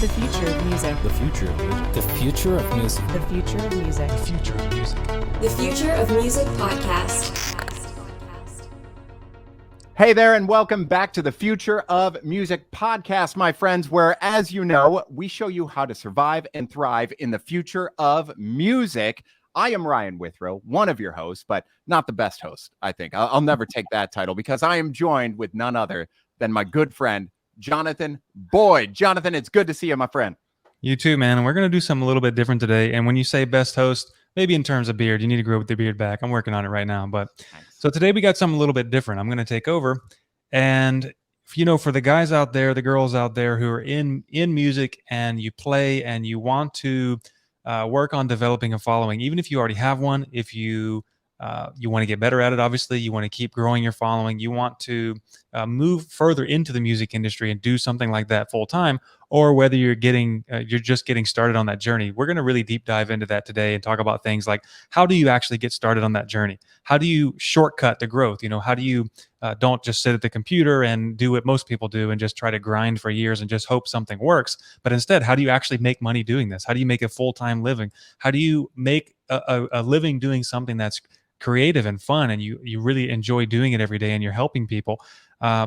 The future of music. The future of music. The future of music. The future of music. The future of music. The Future of Music podcast. Hey there, and welcome back to the Future of Music podcast, my friends, where, as you know, we show you how to survive and thrive in the future of music. I am Ryan Withrow, one of your hosts, but not the best host, I think. I'll never take that title because I am joined with none other than my good friend, Jonathan Boyd. Jonathan, it's good to see you, my friend. You too, man. And we're going to do something a little bit different today. And when you say best host, maybe in terms of beard, you need to grow the beard back. I'm working on it right now. But so today we got something a little bit different. I'm going to take over. And, you know, for the guys out there, the girls out there who are in music and you play and you want to work on developing a following, even if you already have one, if you want to get better at it, obviously, you want to keep growing your following, you want to move further into the music industry and do something like that full time, or whether you're just getting started on that journey. We're going to really deep dive into that today and talk about things like, how do you actually get started on that journey? How do you shortcut the growth? You know, how do you don't just sit at the computer and do what most people do and just try to grind for years and just hope something works, but instead, how do you actually make money doing this? How do you make a full-time living? How do you make a living doing something that's creative and fun, and you really enjoy doing it every day, and you're helping people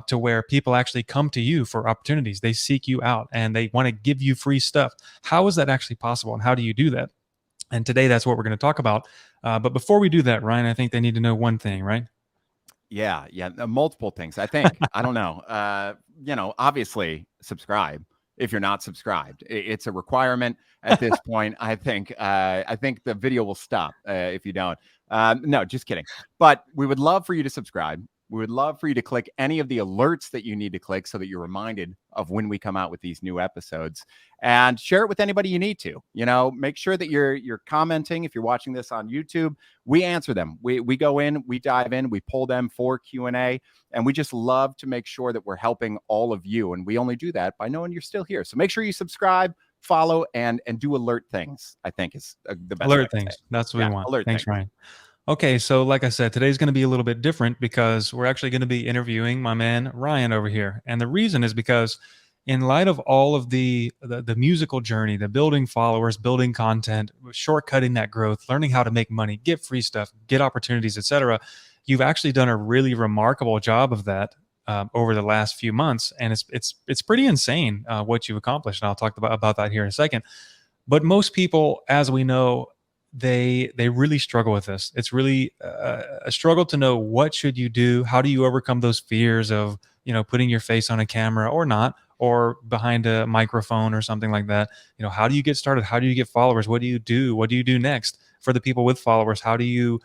to where people actually come to you for opportunities. They seek you out and they want to give you free stuff. How is that actually possible, and how do you do that? And today that's what we're going to talk about. But before we do that, Ryan, I think they need to know one thing, right? Yeah, multiple things. I think, I don't know, obviously subscribe. If you're not subscribed, it's a requirement at this point. I think the video will stop if you don't. No, just kidding. But we would love for you to subscribe. We would love for you to click any of the alerts that you need to click so that you're reminded of when we come out with these new episodes, and share it with anybody you need to. You know, make sure that you're commenting. If you're watching this on YouTube, we answer them. We go in, we dive in, we pull them for Q&A, and we just love to make sure that we're helping all of you. And we only do that by knowing you're still here. So make sure you subscribe, follow, and do alert things. I think is the best. Alert things. That's what we want. Thanks, Ryan. Okay, so like I said, today's going to be a little bit different because we're actually going to be interviewing my man Ryan over here. And the reason is because in light of all of the musical journey, the building followers, building content, shortcutting that growth, learning how to make money, get free stuff, get opportunities, etc., you've actually done a really remarkable job of that over the last few months. And it's pretty insane what you've accomplished. And I'll talk about that here in a second. But most people, as we know, they really struggle with this. It's really a struggle to know what should you do. How do you overcome those fears of, you know, putting your face on a camera or not, or behind a microphone or something like that? You know, how do you get started? How do you get followers? What do you do? What do you do next for the people with followers? How do you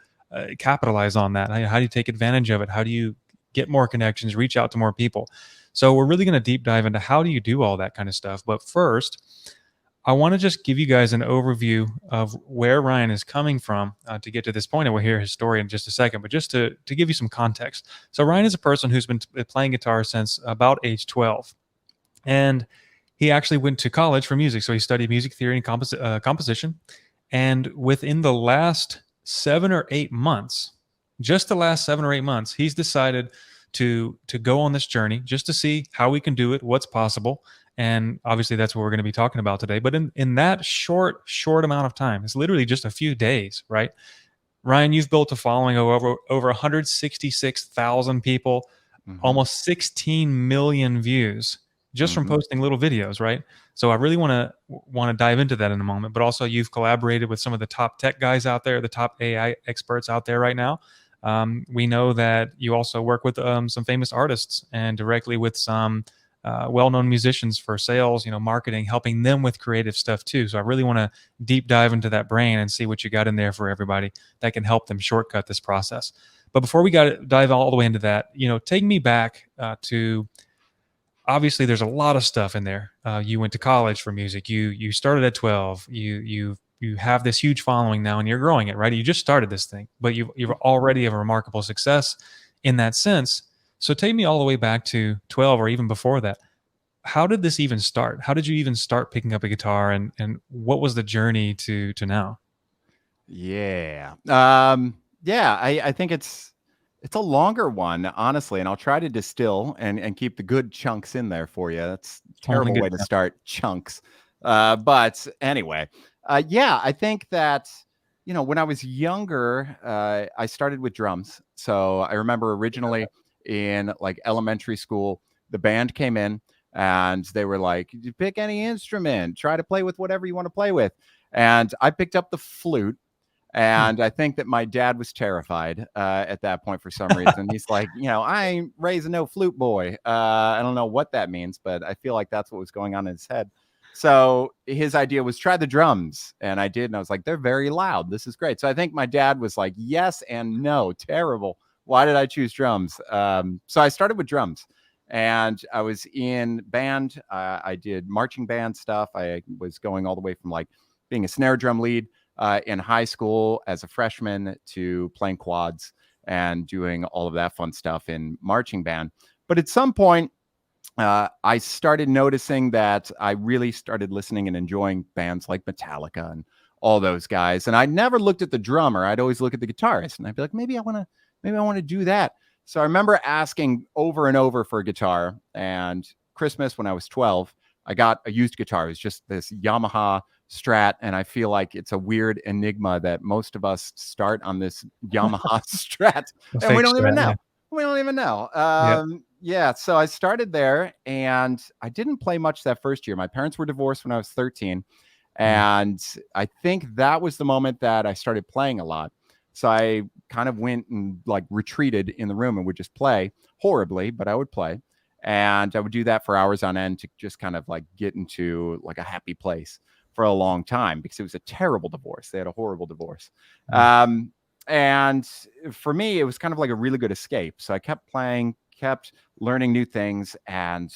capitalize on that? How do you take advantage of it? How do you get more connections, reach out to more people? So we're really going to deep dive into how do you do all that kind of stuff. But first, I want to just give you guys an overview of where Ryan is coming from to get to this point, and we'll hear his story in just a second, but just to give you some context. So Ryan is a person who's been playing guitar since about age 12, and he actually went to college for music. So he studied music theory and composition, and within the last 7 or 8 months, just the last 7 or 8 months, he's decided to go on this journey just to see how we can do it, what's possible. And obviously that's what we're going to be talking about today. But in that short amount of time, it's literally just a few days, right? Ryan, you've built a following of over 166,000 people, almost 16 million views just from posting little videos, right? So I really want to dive into that in a moment. But also you've collaborated with some of the top tech guys out there, the top AI experts out there right now. We know that you also work with some famous artists and directly with some well-known musicians for sales, you know, marketing, helping them with creative stuff too. So I really want to deep dive into that brain and see what you got in there for everybody that can help them shortcut this process. But before we dive all the way into that, you know, take me back to, obviously there's a lot of stuff in there. You went to college for music. You started at 12. You have this huge following now and you're growing it, right? You just started this thing, but you've already have a remarkable success in that sense. So take me all the way back to 12 or even before that. How did this even start? How did you even start picking up a guitar, and what was the journey to now? I think it's It's a longer one, honestly, and I'll try to distill and keep the good chunks in there for you. That's a Only terrible good way to chunk. start chunks. But anyway, yeah, I think that, when I was younger, I started with drums. So I remember originally in like elementary school, the band came in and they were like, "You pick any instrument, try to play with whatever you want to play with." And I picked up the flute. Hmm. And I think that my dad was terrified at that point for some reason. He's like, I ain't raising no flute boy. I don't know what that means, but I feel like that's what was going on in his head. So his idea was try the drums. And I did. And I was like, they're very loud. This is great. So I think my dad was like, yes and no, terrible. Why did I choose drums? So I started with drums. And I was in band. I did marching band stuff. I was going all the way from like being a snare drum lead in high school as a freshman to playing quads and doing all of that fun stuff in marching band. But at some point, I started noticing that I really started listening and enjoying bands like Metallica and all those guys. And I never looked at the drummer. I'd always look at the guitarist, and I'd be like, maybe I want to do that. So I remember asking over and over for a guitar. And Christmas when I was 12, I got a used guitar. It was just this Yamaha Strat, and I feel like it's a weird enigma that most of us start on this Yamaha Strat, A and we fake don't even Strat, know. yeah. We don't even know. Yeah. Yeah, so I started there, and I didn't play much that first year. My parents were divorced when I was 13, Mm. and I think that was the moment that I started playing a lot. So I kind of went and like retreated in the room and would just play horribly, but I would play. And I would do that for hours on end to just kind of like get into like a happy place for a long time because it was a terrible divorce. They had a horrible divorce. Mm. And for me, it was kind of like a really good escape. So I kept playing, kept learning new things. And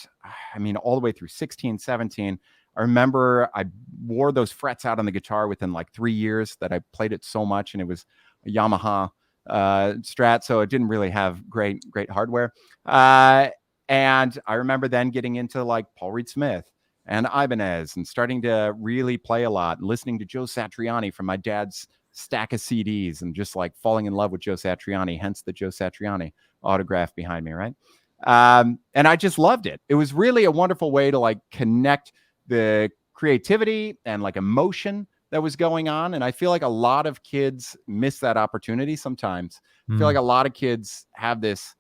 I mean, all the way through 16, 17, I remember I wore those frets out on the guitar within like 3 years that I played it so much. And it was a Yamaha Strat. So it didn't really have great hardware. And I remember then getting into like Paul Reed Smith and Ibanez and starting to really play a lot and listening to Joe Satriani from my dad's stack of CDs and just like falling in love with Joe Satriani, hence the Joe Satriani autograph behind me, right? And I just loved it. It was really a wonderful way to like connect the creativity and like emotion that was going on. And I feel like a lot of kids miss that opportunity sometimes. I feel like Mm. a lot of kids have this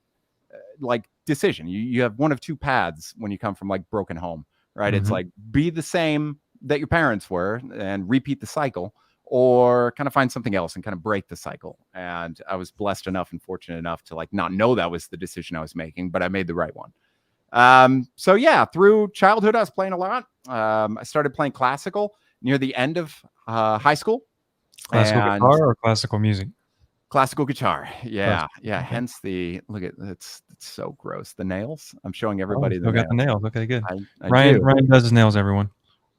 like decision. You have one of two paths when you come from like broken home, right? It's Mhm. like be the same that your parents were and repeat the cycle, or kind of find something else and kind of break the cycle. And I was blessed enough and fortunate enough to like not know that was the decision I was making, but I made the right one. So yeah, through childhood, I was playing a lot. I started playing classical near the end of high school, Classical and guitar or classical music? classical guitar. Yeah, Classical, yeah. okay. Hence the look at it's so gross. The nails. I'm showing Oh, you everybody the still got the nails. nails. Okay, good. I Ryan do. Ryan does his nails, everyone.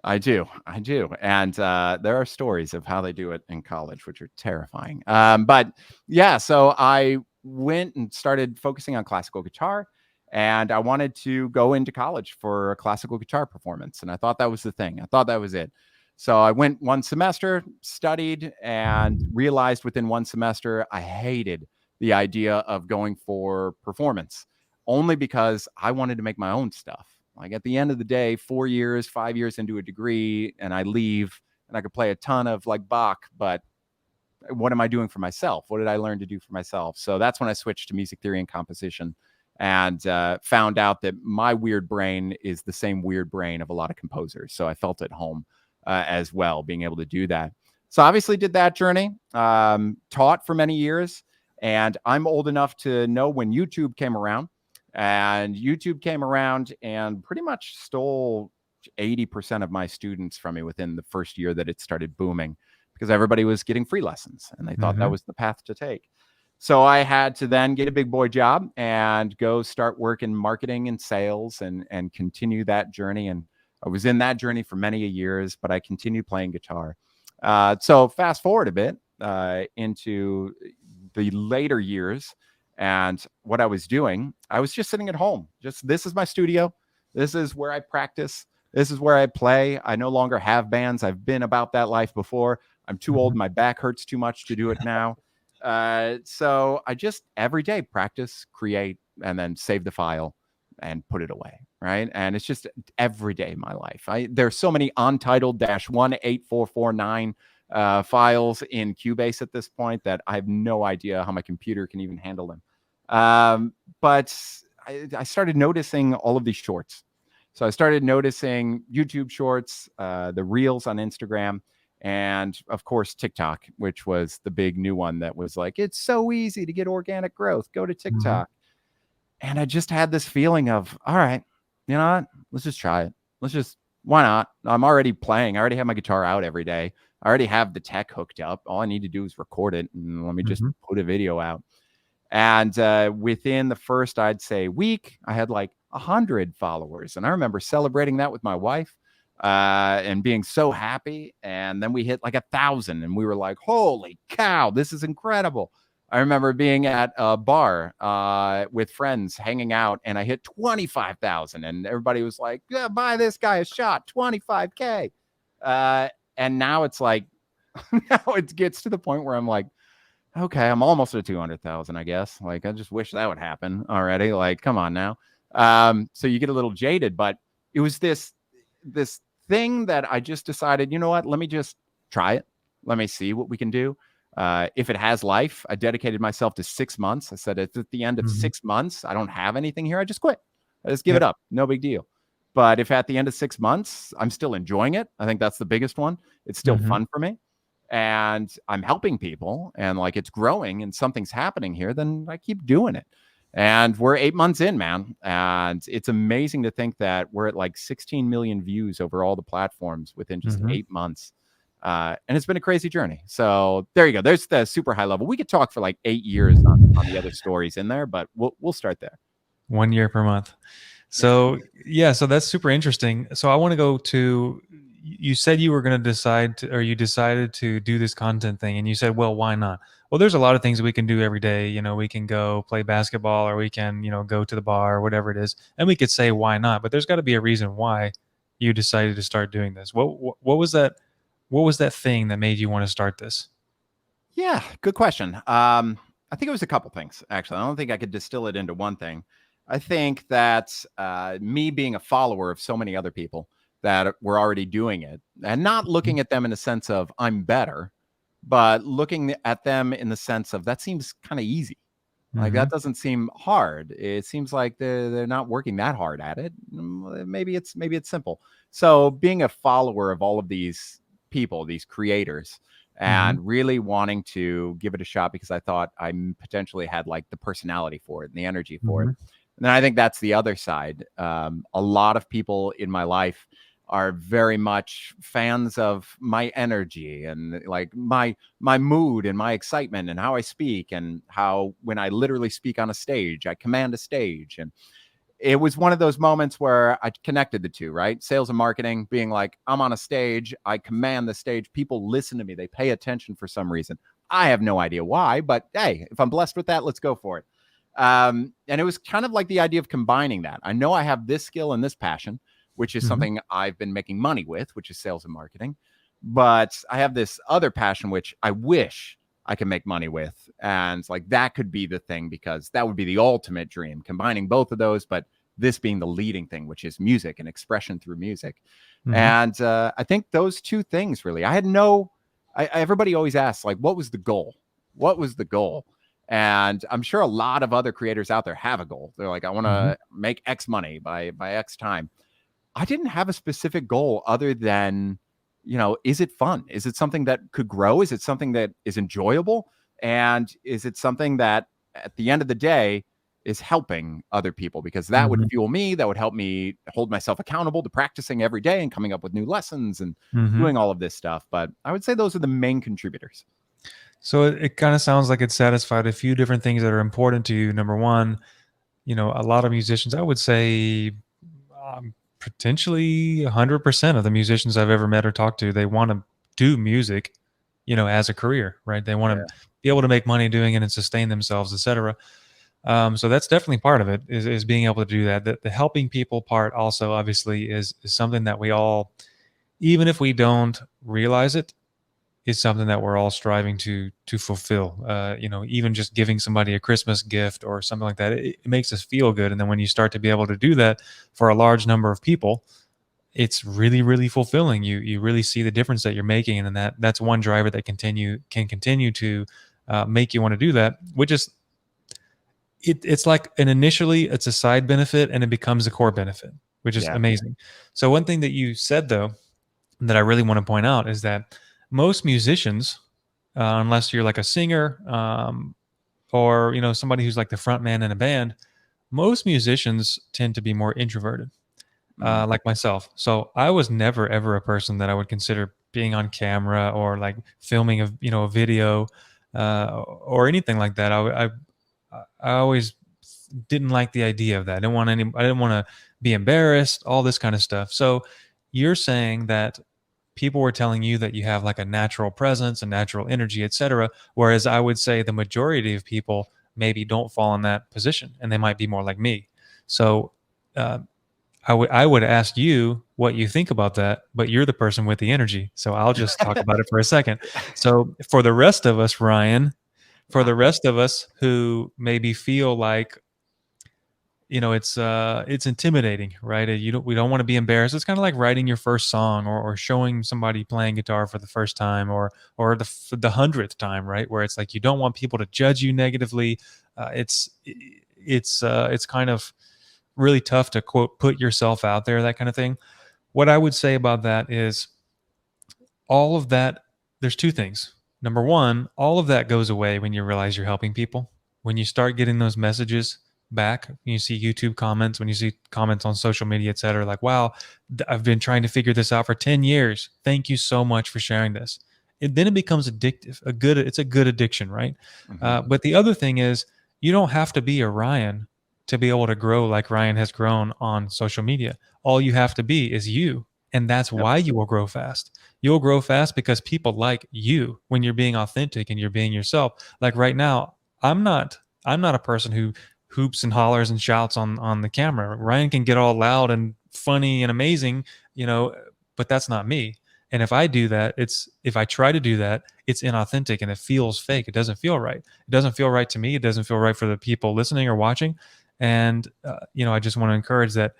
I do. I do. And there are stories of how they do it in college, which are terrifying. But yeah, so I went and started focusing on classical guitar. And I wanted to go into college for a classical guitar performance. And I thought that was the thing. I thought that was it. So I went one semester, studied, and realized within one semester I hated the idea of going for performance only because I wanted to make my own stuff. Like at the end of the day, 4 years, 5 years into a degree, and I leave and I could play a ton of like Bach, but what am I doing for myself? What did I learn to do for myself? So that's when I switched to music theory and composition and found out that my weird brain is the same weird brain of a lot of composers. So I felt at home as well, being able to do that. So obviously did that journey, taught for many years. And I'm old enough to know when YouTube came around. And YouTube came around and pretty much stole 80% of my students from me within the first year that it started booming because everybody was getting free lessons and they thought that Mhm. was the path to take. So I had to then get a big boy job and go start working marketing and sales and continue that journey. And I was in that journey for many years, but I continued playing guitar. So fast forward a bit into the later years and what I was doing, I was just sitting at home. Just this is my studio. This is where I practice. This is where I play. I no longer have bands. I've been about that life before. I'm too old. Mhm. My back hurts too much to do it now. So I just every day practice, create, and then save the file and put it away. Right. And it's just every day in my life. There's so many untitled -18449 files in Cubase at this point that I have no idea how my computer can even handle them. But I started noticing all of these shorts. So I started noticing YouTube shorts, the reels on Instagram, and of course TikTok, which was the big new one that was like, it's so easy to get organic growth. Go to TikTok. And I just had this feeling of, all right, you know what? Let's just try it. Why not? I'm already playing. I already have my guitar out every day. I already have the tech hooked up. All I need to do is record it and let me just put a video out. And within the first, I'd say, week, I had like 100 followers. And I remember celebrating that with my wife and being so happy. And then we hit like 1,000 and we were like, holy cow, this is incredible. I remember being at a bar with friends hanging out, and I hit 25,000, and everybody was like, yeah, buy this guy a shot, 25K. And now it's like, now it gets to the point where I'm like, okay, I'm almost at 200,000, I guess. Like, I just wish that would happen already. Like, come on now. So you get a little jaded, but it was this thing that I just decided, you know what? Let me just try it. Let me see what we can do. If it has life, I dedicated myself to 6 months. I said, at the end of 6 months, I don't have anything here. I just quit. I just give it up. No big deal. But if at the end of 6 months, I'm still enjoying it, I think that's the biggest one. It's still fun for me. And I'm helping people and like it's growing and something's happening here, then I keep doing it. And we're 8 months in, man. And it's amazing to think that we're at like 16 million views over all the platforms within just 8 months. And it's been a crazy journey. So there you go. There's the super high level. We could talk for like 8 years on the other stories in there, but we'll start there. 1 year per month. So so that's super interesting. So I want to go to, you said you were going to decide to, or you decided to do this content thing, and you said, well, why not? Well, there's a lot of things we can do every day. You know, we can go play basketball, or we can, you know, go to the bar or whatever it is. And we could say, why not? But there's got to be a reason why you decided to start doing this. What was that? What was that thing that made you want to start this? Yeah, good question. I think it was a couple things, actually. I don't think I could distill it into one thing. I think that me being a follower of so many other people that were already doing it and not looking at them in a sense of I'm better, but looking at them in the sense of that seems kind of easy. Like that doesn't seem hard. It seems like they're not working that hard at it. Maybe it's simple. So being a follower of all of these people, these creators, and really wanting to give it a shot because I thought I potentially had like the personality for it and the energy for it. And then I think that's the other side. A lot of people in my life are very much fans of my energy and like my mood and my excitement and how I speak and how when I literally speak on a stage, I command a stage. And it was one of those moments where I connected the two, right? Sales and marketing being like, I'm on a stage, I command the stage. People listen to me. They pay attention for some reason. I have no idea why, but hey, if I'm blessed with that, let's go for it. And it was kind of like the idea of combining that. I know I have this skill and this passion, which is something I've been making money with, which is sales and marketing. But I have this other passion, which I wish I can make money with. And it's like that could be the thing because that would be the ultimate dream, combining both of those, but this being the leading thing, which is music and expression through music. And I think those two things really, I had everybody always asks, like, what was the goal? What was the goal? And I'm sure a lot of other creators out there have a goal. They're like, I want to make X money by X time. I didn't have a specific goal other than, you know, is it fun? Is it something that could grow? Is it something that is enjoyable? And is it something that at the end of the day is helping other people? Because that would fuel me. That would help me hold myself accountable to practicing every day and coming up with new lessons and doing all of this stuff. But I would say those are the main contributors. So it kind of sounds like it satisfied a few different things that are important to you. Number one, you know, a lot of musicians, I would say potentially 100% of the musicians I've ever met or talked to, they want to do music, you know, as a career, right? They want to be able to make money doing it and sustain themselves, etc. So that's definitely part of it is being able to do that. The helping people part also obviously is something that we all, even if we don't realize it, is something that we're all striving to fulfill. Even just giving somebody a Christmas gift or something like that, it makes us feel good. And then when you start to be able to do that for a large number of people, it's really, really fulfilling. You really see the difference that you're making, and then that's one driver that can continue to make you want to do that. Which is it's like initially it's a side benefit, and it becomes a core benefit, which is amazing. So one thing that you said though that I really want to point out is that most musicians, unless you're like a singer, or somebody who's like the front man in a band, most musicians tend to be more introverted, like myself. So I was never ever a person that I would consider being on camera or like filming a video, or anything like that. I always didn't like the idea of that. I didn't want to be embarrassed, all this kind of stuff. So you're saying that people were telling you that you have like a natural presence, a natural energy, etc. Whereas I would say the majority of people maybe don't fall in that position, and they might be more like me. So uh, I would ask you what you think about that, but you're the person with the energy. So I'll just talk about it for a second. So for the rest of us, Ryan, for the rest of us who maybe feel like it's intimidating, right? We don't want to be embarrassed. It's kind of like writing your first song, or showing somebody playing guitar for the first time, or the 100th time, right? Where it's like you don't want people to judge you negatively. It's kind of really tough to quote put yourself out there, that kind of thing. What I would say about that is all of that. There's two things. Number one, all of that goes away when you realize you're helping people. When you start getting those messages back, when you see YouTube comments, when you see comments on social media, etc., like, wow, I've been trying to figure this out for 10 years. Thank you so much for sharing this. Then it becomes addictive. It's a good addiction, right? But the other thing is, you don't have to be a Ryan to be able to grow like Ryan has grown on social media. All you have to be is you. And that's why you will grow fast. You'll grow fast because people like you when you're being authentic and you're being yourself. Like right now, I'm not a person who hoops and hollers and shouts on the camera. Ryan can get all loud and funny and amazing, but that's not me. And if I try to do that, it's inauthentic and it feels fake. It doesn't feel right. It doesn't feel right to me. It doesn't feel right for the people listening or watching. And I just want to encourage that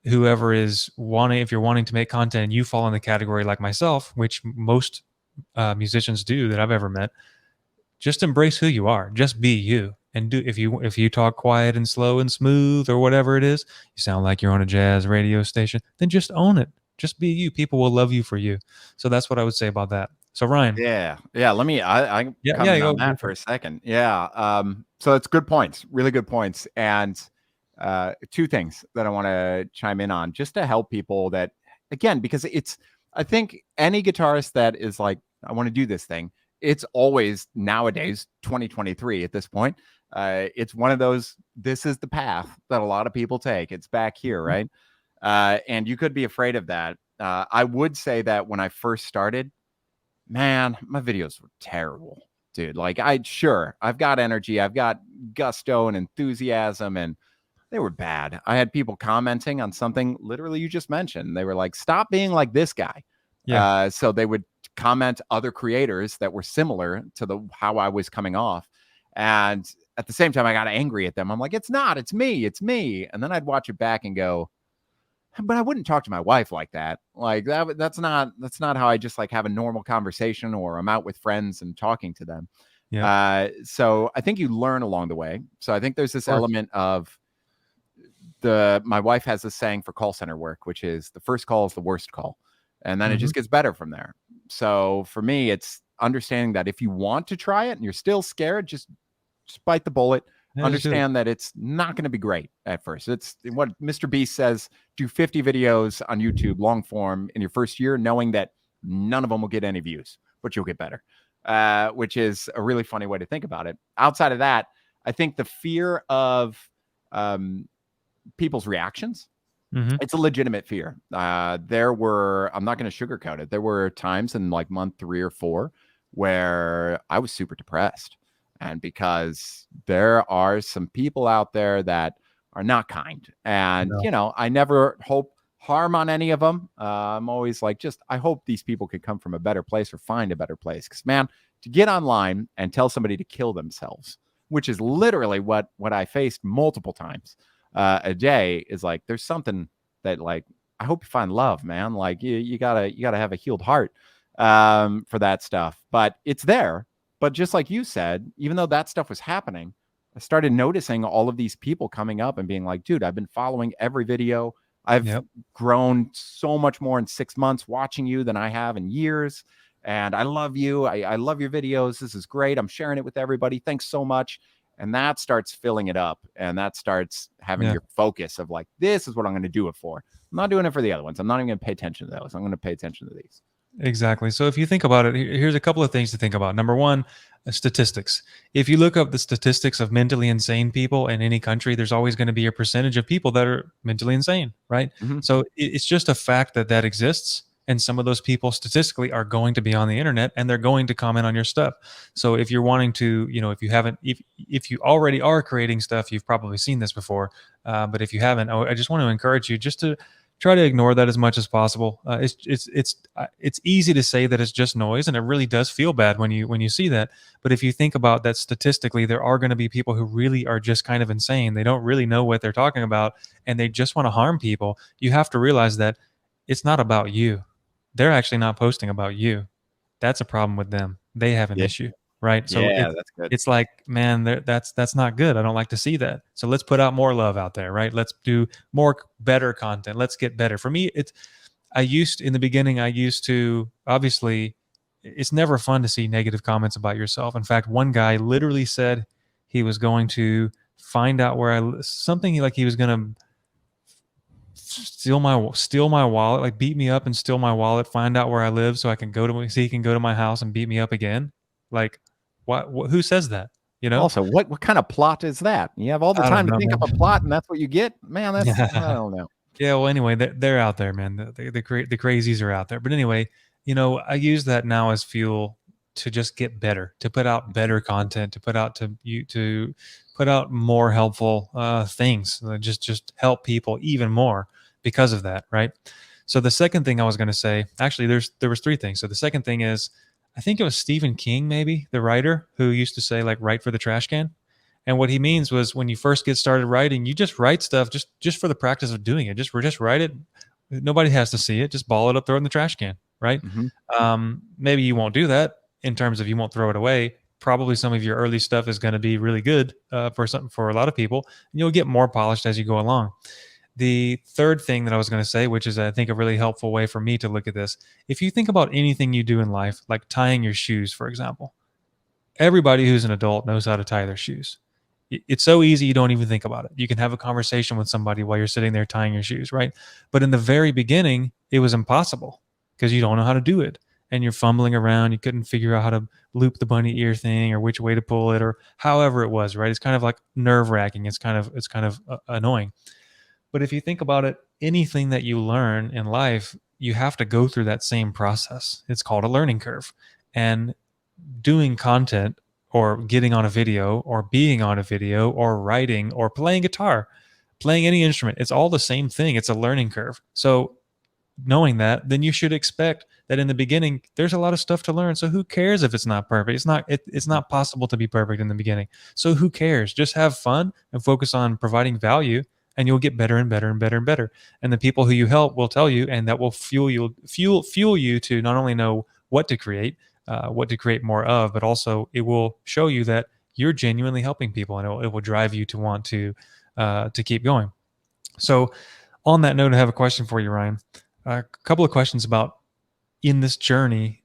whoever is wanting, if you're wanting to make content and you fall in the category like myself, which most musicians do that I've ever met, just embrace who you are. Just be you. And if you talk quiet and slow and smooth or whatever it is, you sound like you're on a jazz radio station, then just own it. Just be you. People will love you for you. So that's what I would say about that. So Ryan. Yeah. Let me, I comment on that for a second. Yeah. So it's good points, really good points. And two things that I want to chime in on just to help people that, again, because I think any guitarist that is like, I want to do this thing, it's always nowadays 2023 at this point. It's one of those, this is the path that a lot of people take. It's back here, right? And you could be afraid of that. I would say that when I first started, man, my videos were terrible, dude. Like I've got energy, I've got gusto and enthusiasm, and they were bad. I had people commenting on something literally you just mentioned. They were like, stop being like this guy. Yeah. So they would comment other creators that were similar to how I was coming off. And at the same time, I got angry at them. I'm like, it's me. And then I'd watch it back and go, but I wouldn't talk to my wife like that. Like that's not how I just like have a normal conversation, or I'm out with friends and talking to them. Yeah. So I think you learn along the way. So I think there's this element of my wife has this saying for call center work, which is the first call is the worst call. And then it just gets better from there. So for me, it's understanding that if you want to try it and you're still scared, just bite the bullet. Yeah, understand that it's not going to be great at first. It's what Mr. Beast says, do 50 videos on YouTube, long form, in your first year, knowing that none of them will get any views, but you'll get better, which is a really funny way to think about it. Outside of that, I think the fear of people's reactions, it's a legitimate fear. I'm not going to sugarcoat it. There were times in like month 3 or 4 where I was super depressed. And because there are some people out there that are not kind. And, I never hope harm on any of them. I'm always like, I hope these people could come from a better place or find a better place. Because, man, to get online and tell somebody to kill themselves, which is literally what I faced multiple times a day, is like, there's something that, like, I hope you find love, man. Like, you gotta have a healed heart for that stuff. But it's there. But just like you said, even though that stuff was happening, I started noticing all of these people coming up and being like, dude, I've been following every video. I've grown so much more in 6 months watching you than I have in years. And I love you. I love your videos. This is great. I'm sharing it with everybody. Thanks so much. And that starts filling it up. And that starts having your focus of like, this is what I'm going to do it for. I'm not doing it for the other ones. I'm not even going to pay attention to those. I'm going to pay attention to these. Exactly. So if you think about it, here's a couple of things to think about. Number one, statistics. If you look up the statistics of mentally insane people in any country, there's always going to be a percentage of people that are mentally insane, right? So it's just a fact that exists. And some of those people statistically are going to be on the internet and they're going to comment on your stuff. So if you're wanting to, if you already are creating stuff, you've probably seen this before. But if you haven't, I just want to encourage you just to try to ignore that as much as possible. It's easy to say that it's just noise, and it really does feel bad when you see that. But if you think about that statistically, there are going to be people who really are just kind of insane. They don't really know what they're talking about, and they just want to harm people. You have to realize that it's not about you. They're actually not posting about you. That's a problem with them. They have an issue, right? So that's good. It's like, man, that's not good. I don't like to see that. So let's put out more love out there, right? Let's do better content. Let's get better. For me, in the beginning, I used to, obviously, it's never fun to see negative comments about yourself. In fact, one guy literally said he was going to find out something like he was going to steal my wallet, like beat me up and steal my wallet, find out where I live so he can go to my house and beat me up again. Like, who says that? Also, what kind of plot is that? You have all the time to think of a plot, and that's what you get, man. That's I don't know. Yeah. Well, anyway, they're out there, man. The crazies are out there. But anyway, I use that now as fuel to just get better, to put out better content, to put out more helpful things, just help people even more because of that, right? So the second thing I was going to say, actually, there was three things. So the second thing is, I think it was Stephen King, maybe the writer, who used to say, like, write for the trash can. And what he means was, when you first get started writing, you just write stuff just for the practice of doing it. Just write it. Nobody has to see it. Just ball it up, throw it in the trash can, right? Maybe you won't do that in terms of you won't throw it away. Probably some of your early stuff is going to be really good for a lot of people. And you'll get more polished as you go along. The third thing that I was going to say, which is, I think, a really helpful way for me to look at this, if you think about anything you do in life, like tying your shoes, for example, everybody who's an adult knows how to tie their shoes. It's so easy, you don't even think about it. You can have a conversation with somebody while you're sitting there tying your shoes, right? But in the very beginning, it was impossible because you don't know how to do it. And you're fumbling around. You couldn't figure out how to loop the bunny ear thing or which way to pull it or however it was, right? It's kind of like nerve-wracking. It's kind of annoying. But if you think about it, anything that you learn in life, you have to go through that same process. It's called a learning curve. And doing content, or getting on a video, or being on a video, or writing, or playing guitar, playing any instrument, it's all the same thing. It's a learning curve. So knowing that, then you should expect that in the beginning, there's a lot of stuff to learn. So who cares if it's not perfect? It's not possible to be perfect in the beginning. So who cares? Just have fun and focus on providing value, and you'll get better and better and better and better. And the people who you help will tell you, and that will fuel you to not only know what to create more of, but also it will show you that you're genuinely helping people, and it will drive you to want to keep going. So on that note, I have a question for you, Ryan. A couple of questions about in this journey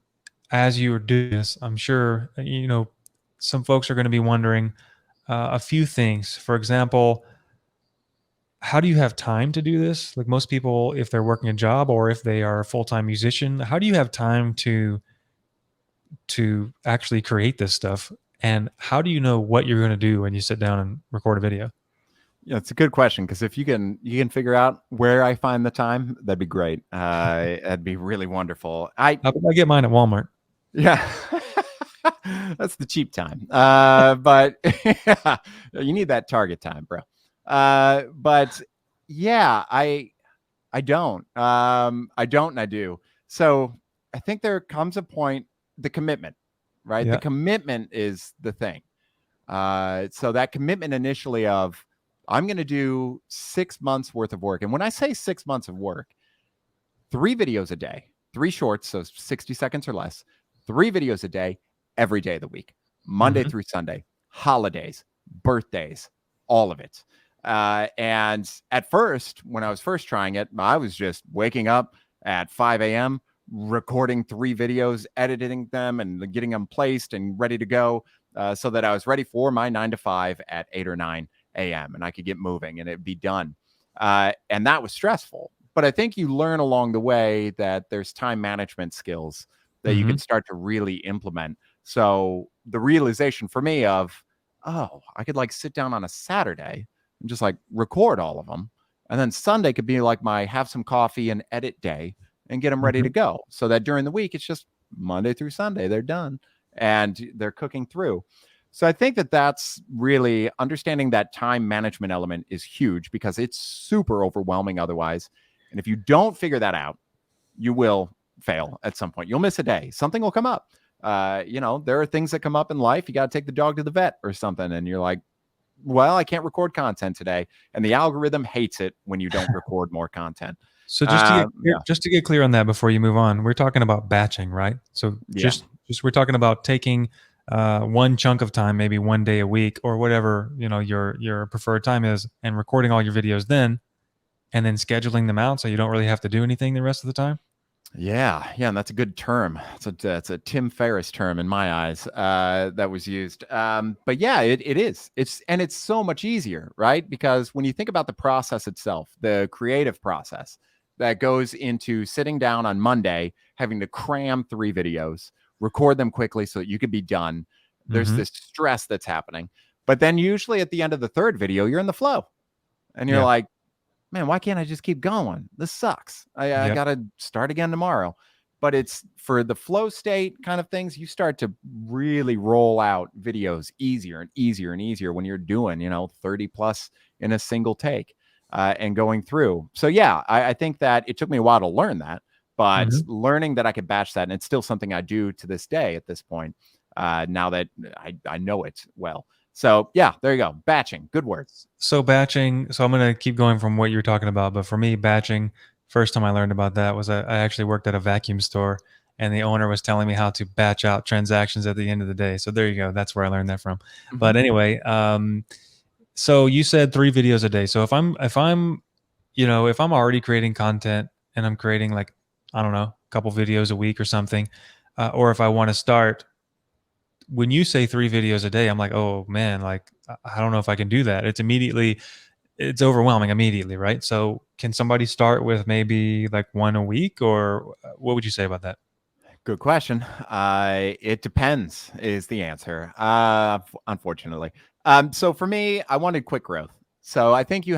as you are doing this. I'm sure, some folks are going to be wondering a few things. For example, how do you have time to do this? Like most people, if they're working a job or if they are a full-time musician, how do you have time to actually create this stuff? And how do you know what you're going to do when you sit down and record a video? Yeah, it's a good question, because if you can figure out where I find the time, that'd be great. That'd be really wonderful. I get mine at Walmart. Yeah. That's the cheap time. But yeah, you need that Target time, bro. But yeah, I I don't. I don't, and I do. So I think there comes a point, the commitment, right? The Yeah. commitment is the thing. So that commitment initially of, I'm going to do 6 months worth of work. And when I say 6 months of work, 3 videos a day, 3 shorts, so 60 seconds or less, 3 videos a day, every day of the week, Monday Mhm. through Sunday, holidays, birthdays, all of it. And at first, when I was first trying it, I was just waking up at 5 a.m., recording 3 videos, editing them, and getting them placed and ready to go, so that I was ready for my 9 to 5 at 8 or 9 a.m. and I could get moving and it'd be done. And that was stressful. But I think you learn along the way that there's time management skills that you can Mhm. start to really implement. So the realization for me of, oh, I could like sit down on a Saturday and just like record all of them. And then Sunday could be like my have some coffee and edit day and get them ready to Mhm. go. So that during the week, it's just Monday through Sunday, they're done and they're cooking through. So I think that that's really understanding that time management element is huge because it's super overwhelming otherwise. And if you don't figure that out, you will fail at some point. You'll miss a day. Something will come up. There are things that come up in life. You got to take the dog to the vet or something. And you're like, well, I can't record content today. And the algorithm hates it when you don't record more content. So just to get clear, Yeah. on that before you move on, we're talking about batching, right? So Yeah. just we're talking about taking one chunk of time, maybe one day a week or whatever, your preferred time is, and recording all your videos then, and then scheduling them out so you don't really have to do anything the rest of the time. Yeah, yeah, and that's a good term. It's a Tim Ferriss term in my eyes, that was used. But yeah, it is. It's so much easier, right? Because when you think about the process itself, the creative process that goes into sitting down on Monday, having to cram 3 videos, record them quickly so that you could be done. There's Mhm. this stress that's happening. But then usually at the end of the 3rd video, you're in the flow. And you're Yeah. like, man, why can't I just keep going? This sucks. I Yep. got to start again tomorrow. But it's for the flow state kind of things, you start to really roll out videos easier and easier and easier when you're doing, 30 plus in a single take, and going through. So, yeah, I think that it took me a while to learn that, but Mhm. learning that I could batch that, and it's still something I do to this day at this point, now that I know it well. So, yeah, there you go. Batching. Good word. So batching, so I'm going to keep going from what you're talking about, but for me, batching, first time I learned about that was I actually worked at a vacuum store and the owner was telling me how to batch out transactions at the end of the day. So there you go. That's where I learned that from. Mhm. But anyway, so you said 3 videos a day. So if I'm already creating content and I'm creating like, I don't know, a couple videos a week or something, or if I want to start, when you say 3 videos a day, I'm like, oh man, like I don't know if I can do that. It's overwhelming immediately, right? So can somebody start with maybe like 1 a week, or what would you say about that? Good question. It depends is the answer. Unfortunately. So for me, I wanted quick growth. So I think you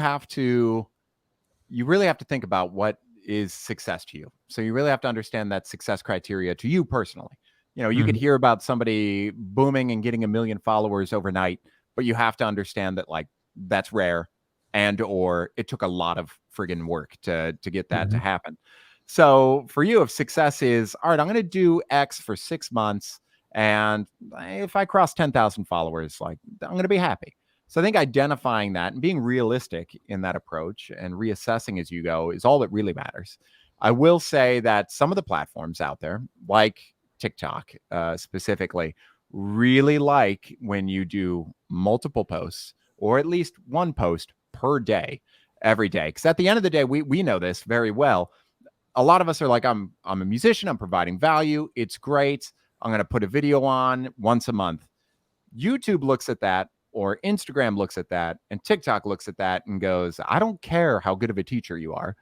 really have to think about what is success to you. So you really have to understand that success criteria to you personally. You could Mhm. hear about somebody booming and getting 1 million followers overnight, but you have to understand that like that's rare and or it took a lot of friggin' work to get that to Mhm. happen. So for you, if success is, all right, I'm going to do X for 6 months, and if I cross 10,000 followers, like I'm going to be happy. So I think identifying that and being realistic in that approach and reassessing as you go is all that really matters. I will say that some of the platforms out there, like TikTok specifically, really like when you do multiple posts or at least one post per day, every day. Because at the end of the day, we know this very well. A lot of us are like, I'm a musician, I'm providing value, it's great. I'm going to put a video on once a month. YouTube looks at that, or Instagram looks at that, and TikTok looks at that and goes, I don't care how good of a teacher you are.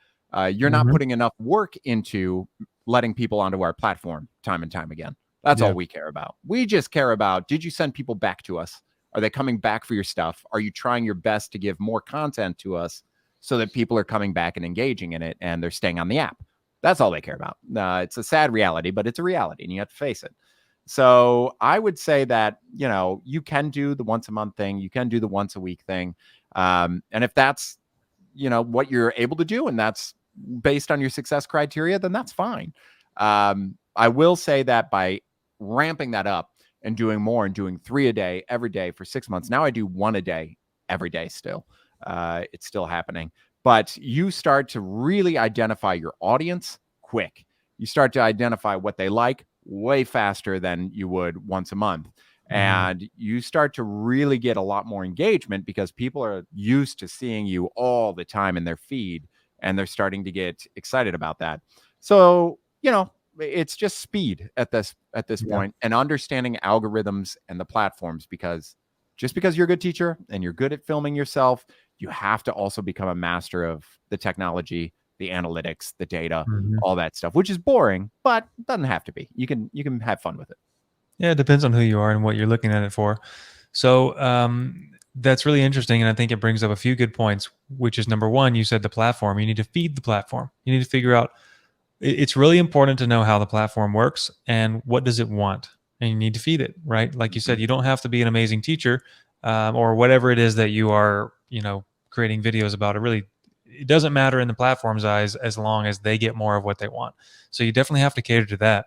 You're not Mhm. putting enough work into letting people onto our platform time and time again. That's all Yeah. we care about. We just care about, did you send people back to us? Are they coming back for your stuff? Are you trying your best to give more content to us so that people are coming back and engaging in it and they're staying on the app? That's all they care about. It's a sad reality, but it's a reality and you have to face it. So I would say that, you can do the once a month thing, you can do the once a week thing. And if that's, what you're able to do and that's based on your success criteria, then that's fine. I will say that by ramping that up and doing more and doing 3 a day every day for 6 months, now I do 1 a day every day still. It's still happening. But you start to really identify your audience quick. You start to identify what they like way faster than you would once a month. And you start to really get a lot more engagement because people are used to seeing you all the time in their feed, and they're starting to get excited about that. So, it's just speed at this point, and understanding algorithms and the platforms, because just because you're a good teacher and you're good at filming yourself, you have to also become a master of the technology, the analytics, the data, all that stuff, which is boring, but doesn't have to be. You can have fun with it. Yeah, it depends on who you are and what you're looking at it for. So that's really interesting, and I think it brings up a few good points, which is number one, you said the platform. You need to feed the platform. You need to figure out, it's really important to know how the platform works and what does it want, and you need to feed it, right? Like you said, you don't have to be an amazing teacher or whatever it is that you are, creating videos about. It doesn't matter in the platform's eyes as long as they get more of what they want. So you definitely have to cater to that.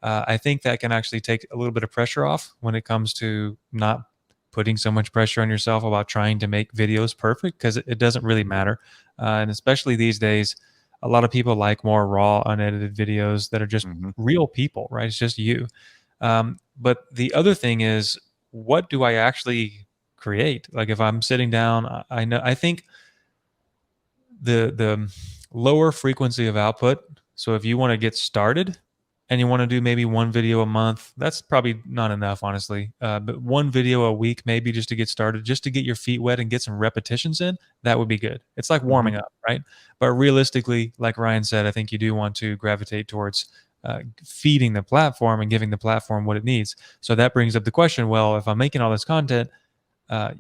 I think that can actually take a little bit of pressure off when it comes to not putting so much pressure on yourself about trying to make videos perfect, because it doesn't really matter. And especially these days, a lot of people like more raw, unedited videos that are just real people, right? It's just you. But the other thing is, what do I actually create? Like if I'm sitting down, I think the lower frequency of output. So if you want to get started and you want to do maybe one video a month, that's probably not enough, honestly. But one video a week, maybe just to get started, just to get your feet wet and get some repetitions in, that would be good. It's like warming up, right? But realistically, like Ryan said, I think you do want to gravitate towards feeding the platform and giving the platform what it needs. So that brings up the question, well, if I'm making all this content,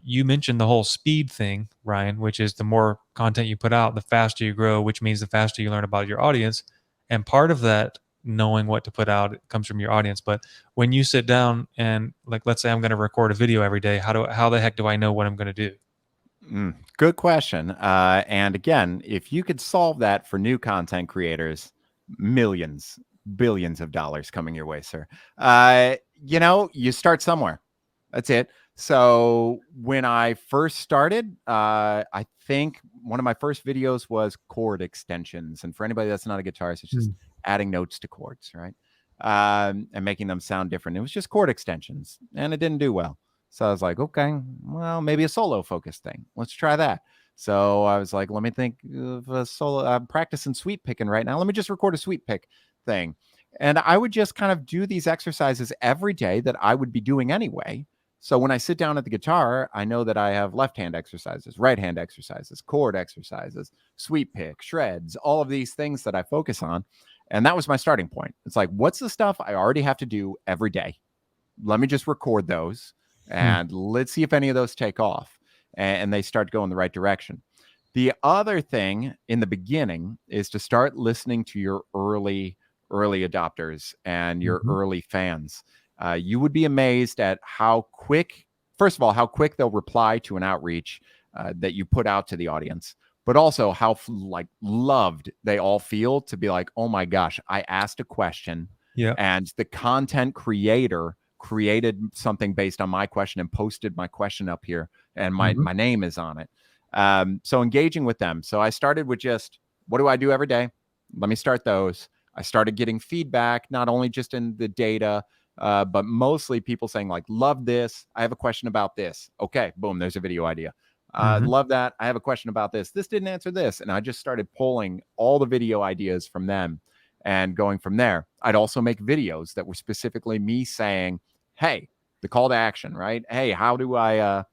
you mentioned the whole speed thing, Ryan, which is the more content you put out, the faster you grow, which means the faster you learn about your audience. And part of that knowing what to put out comes from your audience. But when you sit down and, like, let's say I'm going to record a video every day, how the heck do I know what I'm going to do? Good question. And again, if you could solve that for new content creators, millions, billions of dollars coming your way, sir. You start somewhere. That's it. So when I first started, I think one of my first videos was chord extensions. And for anybody that's not a guitarist, it's just adding notes to chords, right? And making them sound different. It was just chord extensions, and it didn't do well. So I was like, okay, well, maybe a solo focused thing. Let's try that. So I was like, let me think of a solo. I'm practicing sweep picking right now. Let me just record a sweep pick thing. And I would just kind of do these exercises every day that I would be doing anyway. So when I sit down at the guitar, I know that I have left hand exercises, right hand exercises, chord exercises, sweep pick, shreds, all of these things that I focus on. And that was my starting point. It's like, what's the stuff I already have to do every day? Let me just record those and let's see if any of those take off and they start going the right direction. The other thing in the beginning is to start listening to your early adopters and your early fans. You would be amazed at how quick, first of all, how quick they'll reply to an outreach that you put out to the audience, but also how loved they all feel to be like, oh my gosh, I asked a question and the content creator created something based on my question and posted my question up here and my name is on it. So engaging with them. So I started with just, what do I do every day? Let me start those. I started getting feedback, not only just in the data, but mostly people saying like, love this. I have a question about this. Okay, boom, there's a video idea. Love that. I have a question about this. This didn't answer this. And I just started pulling all the video ideas from them and going from there. I'd also make videos that were specifically me saying, hey, the call to action, right? Hey, how do I,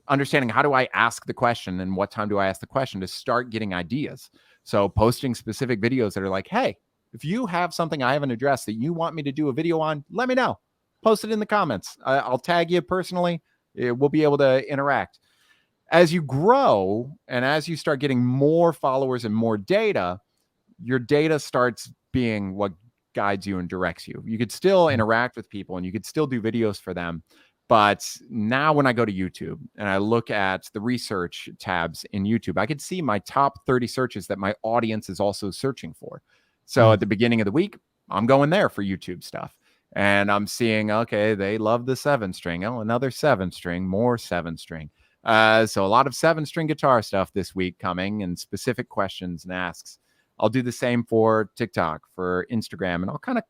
understanding how do I ask the question and what time do I ask the question to start getting ideas. So posting specific videos that are like, hey, if you have something I haven't addressed that you want me to do a video on, let me know. Post it in the comments. I'll tag you personally. We'll be able to interact. As you grow and as you start getting more followers and more data, your data starts being what guides you and directs you. You could still interact with people and you could still do videos for them, But now when I go to YouTube and I look at the research tabs in YouTube, I could see my top 30 searches that my audience is also searching for. So at the beginning of the week, I'm going there for YouTube stuff. And I'm seeing, okay, they love the 7-string. Oh, another 7-string, more 7-string. So a lot of 7-string guitar stuff this week coming, and specific questions and asks. I'll do the same for TikTok, for Instagram, and I'll kind of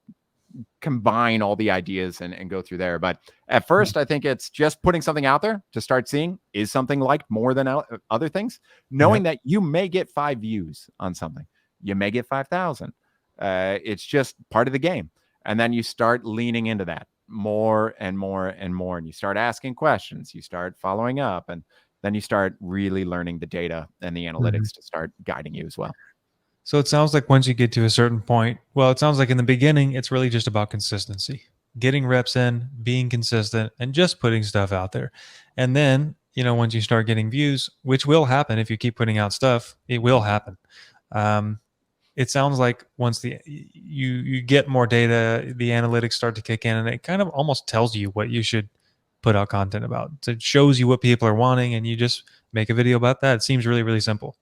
combine all the ideas and go through there. But at first, I think it's just putting something out there to start seeing, is something liked more than other things, knowing that you may get 5 views on something, you may get 5,000. It's just part of the game. And then you start leaning into that more and more and more, and you start asking questions, you start following up, and then you start really learning the data and the analytics to start guiding you as well. So it sounds like once you get to a certain point, well, it sounds like in the beginning, it's really just about consistency, getting reps in, being consistent, and just putting stuff out there. And then, once you start getting views, which will happen if you keep putting out stuff, it will happen. It sounds like once you get more data, the analytics start to kick in, and it kind of almost tells you what you should put out content about. So it shows you what people are wanting, and you just make a video about that. It seems really, really simple.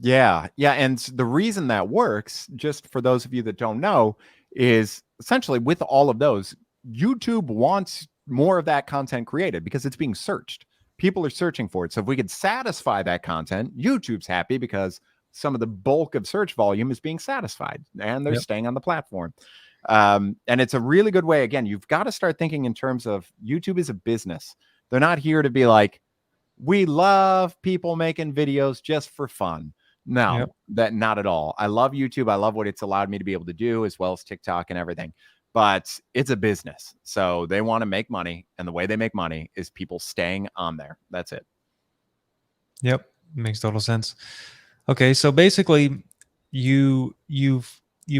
Yeah. And the reason that works, just for those of you that don't know, is essentially with all of those, YouTube wants more of that content created because it's being searched. People are searching for it. So if we could satisfy that content, YouTube's happy because some of the bulk of search volume is being satisfied and they're staying on the platform. And it's a really good way. Again, you've got to start thinking in terms of YouTube is a business. They're not here to be like, we love people making videos just for fun. No, that not at all. I love YouTube. I love what it's allowed me to be able to do, as well as TikTok and everything. But it's a business. So they want to make money. And the way they make money is people staying on there. That's it. Yep. Makes total sense. Okay. So basically you've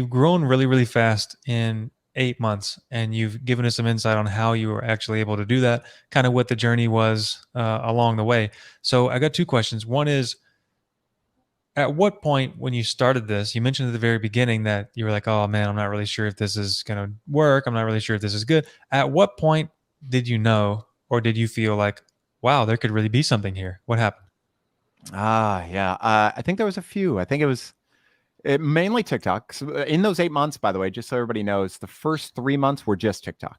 grown really, really fast in 8 months, and you've given us some insight on how you were actually able to do that, kind of what the journey was along the way. So I got 2 questions. One is, at what point when you started this, you mentioned at the very beginning that you were like, oh man, I'm not really sure if this is going to work. I'm not really sure if this is good. At what point did you know, or did you feel like, wow, there could really be something here? What happened? I think there was a few. I think it was mainly TikTok. So in those 8 months, by the way, just so everybody knows, the first 3 months were just TikTok.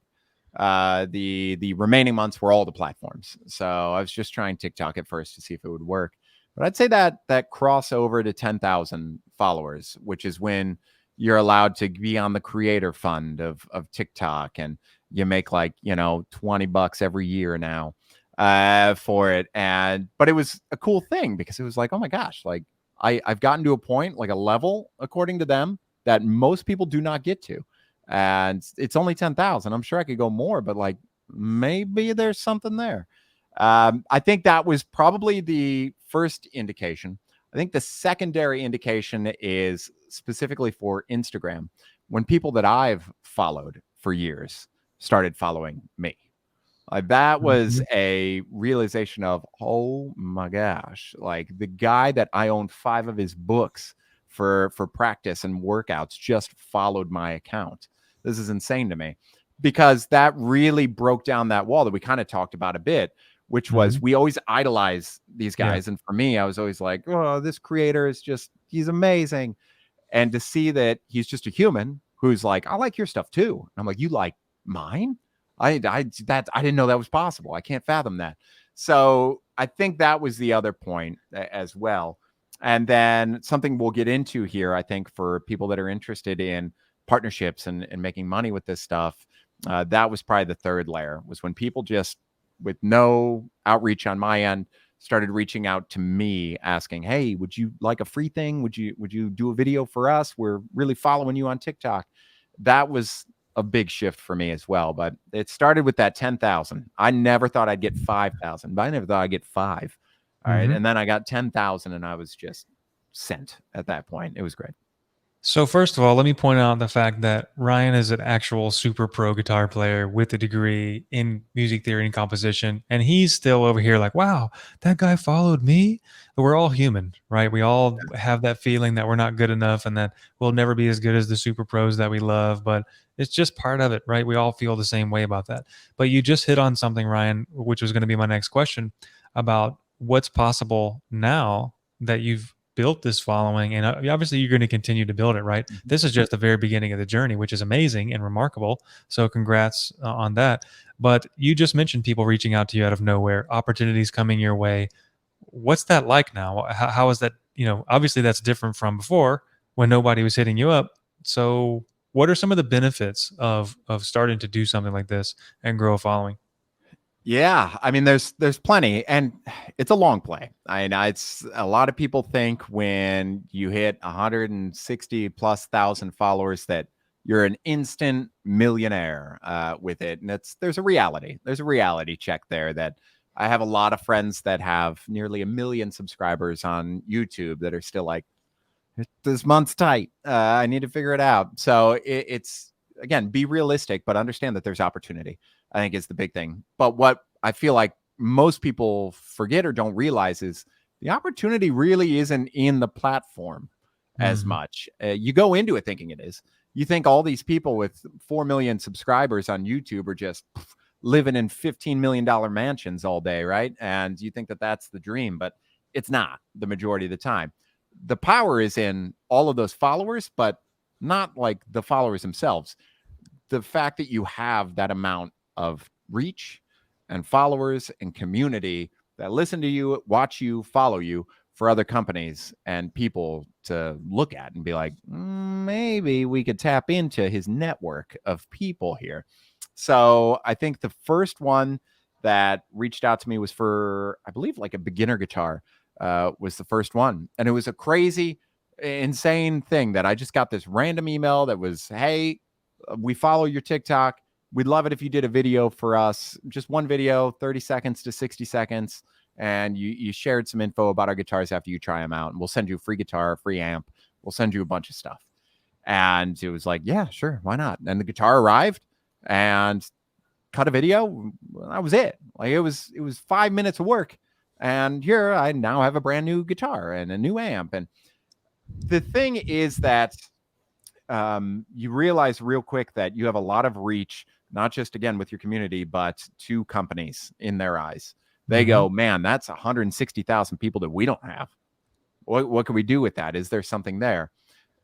The remaining months were all the platforms. So I was just trying TikTok at first to see if it would work. But I'd say that crossover to 10,000 followers, which is when you're allowed to be on the creator fund of TikTok, and you make like, $20 every year now for it. But it was a cool thing because it was like, oh my gosh, like I've gotten to a point, like a level, according to them, that most people do not get to. And it's only 10,000. I'm sure I could go more, but like maybe there's something there. I think that was probably the first indication. I think the secondary indication is specifically for Instagram, when people that I've followed for years started following me. That was a realization of, oh my gosh, like the guy that I owned 5 of his books for practice and workouts just followed my account. This is insane to me, because that really broke down that wall that we kind of talked about a bit, which was we always idolize these guys. And for me, I was always like, oh, this creator is he's amazing. And to see that he's just a human who's like, I like your stuff too. And I'm like, you like mine? I didn't know that was possible. I can't fathom that. So I think that was the other point as well. And then something we'll get into here, I think, for people that are interested in partnerships and making money with this stuff, that was probably the third layer, was when people just, with no outreach on my end, started reaching out to me asking, hey, would you like a free thing? Would you do a video for us? We're really following you on TikTok. That was a big shift for me as well. But it started with that 10,000. I never thought I'd get 5,000, but I never thought I'd get 5. All right. And then I got 10,000, and I was just sent at that point. It was great. So first of all, let me point out the fact that Ryan is an actual super pro guitar player with a degree in music theory and composition, and he's still over here like, "Wow, that guy followed me." But we're all human, right? We all have that feeling that we're not good enough and that we'll never be as good as the super pros that we love, but it's just part of it, right? We all feel the same way about that. But you just hit on something, Ryan, which was going to be my next question about what's possible now that you've built this following, and obviously you're going to continue to build it, right? Mhm. This is just the very beginning of the journey, which is amazing and remarkable, so congrats on that. But you just mentioned people reaching out to you out of nowhere, opportunities coming your way. What's that like now? How is that, obviously that's different from before when nobody was hitting you up. So what are some of the benefits of starting to do something like this and grow a following? Yeah, I mean, there's plenty, and it's a long play. I know it's a lot of people think when you hit 160 plus thousand followers that you're an instant millionaire with it, and there's a reality. There's a reality check there that I have a lot of friends that have nearly 1 million subscribers on YouTube that are still like, this month's tight. I need to figure it out. So it's again, be realistic, but understand that there's opportunity. I think is the big thing. But what I feel like most people forget or don't realize is the opportunity really isn't in the platform as Mhm. much. You go into it thinking it is. You think all these people with 4 million subscribers on YouTube are just living in $15 million mansions all day, right? And you think that that's the dream, but it's not the majority of the time. The power is in all of those followers, but not like the followers themselves. The fact that you have that amount of reach and followers and community that listen to you, watch you, follow you for other companies and people to look at and be like, maybe we could tap into his network of people here. So I think the first one that reached out to me was for, I believe, like a beginner guitar was the first one. And it was a crazy, insane thing that I just got this random email that was, hey, we follow your TikTok. We'd love it if you did a video for us, just one video, 30 seconds to 60 seconds. And you shared some info about our guitars after you try them out. And we'll send you a free guitar, a free amp. We'll send you a bunch of stuff. And it was like, yeah, sure, why not? And the guitar arrived and cut a video. That was it. Like it was 5 minutes of work. And here I now have a brand new guitar and a new amp. And the thing is that you realize real quick that you have a lot of reach, not just again with your community, but to companies in their eyes. They Mhm. go, man, that's 160,000 people that we don't have. What can we do with that? Is there something there?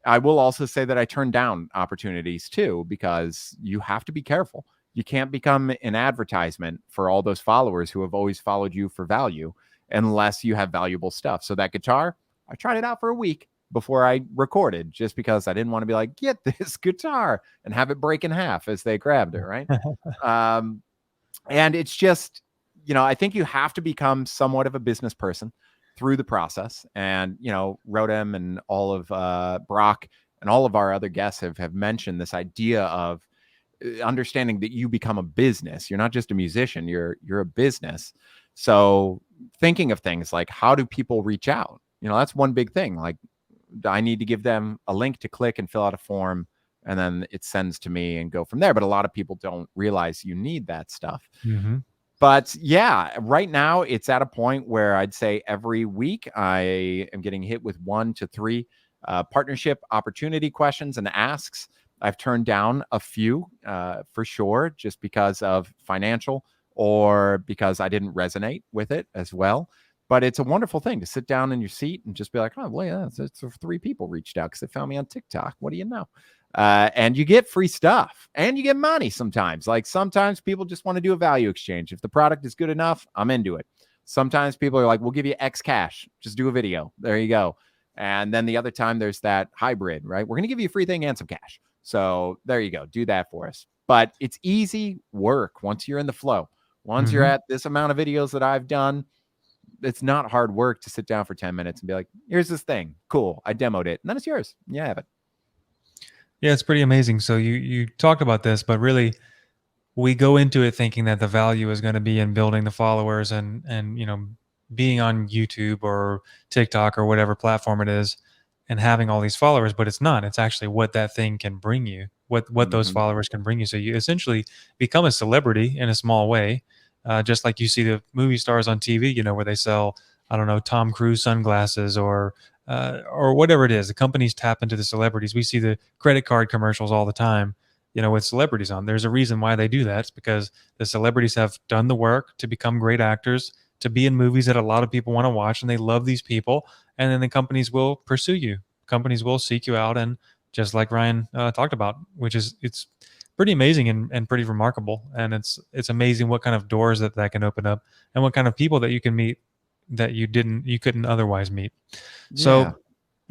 I will also say that I turn down opportunities too, because you have to be careful. You can't become an advertisement for all those followers who have always followed you for value unless you have valuable stuff. So that guitar, I tried it out for a week before I recorded just because I didn't want to be like, get this guitar and have it break in half as they grabbed it. Right. Um, and it's just, I think you have to become somewhat of a business person through the process. And, Rodem and all of Brock and all of our other guests have mentioned this idea of understanding that you become a business. You're not just a musician, you're a business. So thinking of things like, how do people reach out? That's one big thing. Like, I need to give them a link to click and fill out a form, and then it sends to me and go from there. But a lot of people don't realize you need that stuff. Mhm. But yeah, right now it's at a point where I'd say every week I am getting hit with 1 to 3 partnership opportunity questions and asks. I've turned down a few for sure, just because of financial or because I didn't resonate with it as well. But it's a wonderful thing to sit down in your seat and just be like, oh, well, yeah, it's 3 people reached out because they found me on TikTok. What do you know? And you get free stuff and you get money sometimes. Like sometimes people just want to do a value exchange. If the product is good enough, I'm into it. Sometimes people are like, we'll give you X cash. Just do a video. There you go. And then the other time there's that hybrid, right? We're going to give you a free thing and some cash. So there you go. Do that for us. But it's easy work once you're in the flow. Once you're Mhm. at this amount of videos that I've done, it's not hard work to sit down for 10 minutes and be like, here's this thing. Cool. I demoed it. And then it's yours. You have it. Yeah, it's pretty amazing. So you talked about this, but really we go into it thinking that the value is going to be in building the followers and being on YouTube or TikTok or whatever platform it is. and having all these followers, but it's not. It's actually what that thing can bring you, what those Hmm. followers can bring you. So you essentially become a celebrity in a small way, just like you see the movie stars on TV, where they sell, I don't know, Tom Cruise sunglasses or whatever it is. The companies tap into the celebrities. We see the credit card commercials all the time, with celebrities on. There's a reason why they do that. It's because the celebrities have done the work to become great actors, to be in movies that a lot of people want to watch, and they love these people. And then the companies will pursue you. Companies will seek you out, and just like Ryan talked about, which is it's pretty amazing and pretty remarkable. And it's amazing what kind of doors that can open up, and what kind of people that you can meet that you couldn't otherwise meet. Yeah. So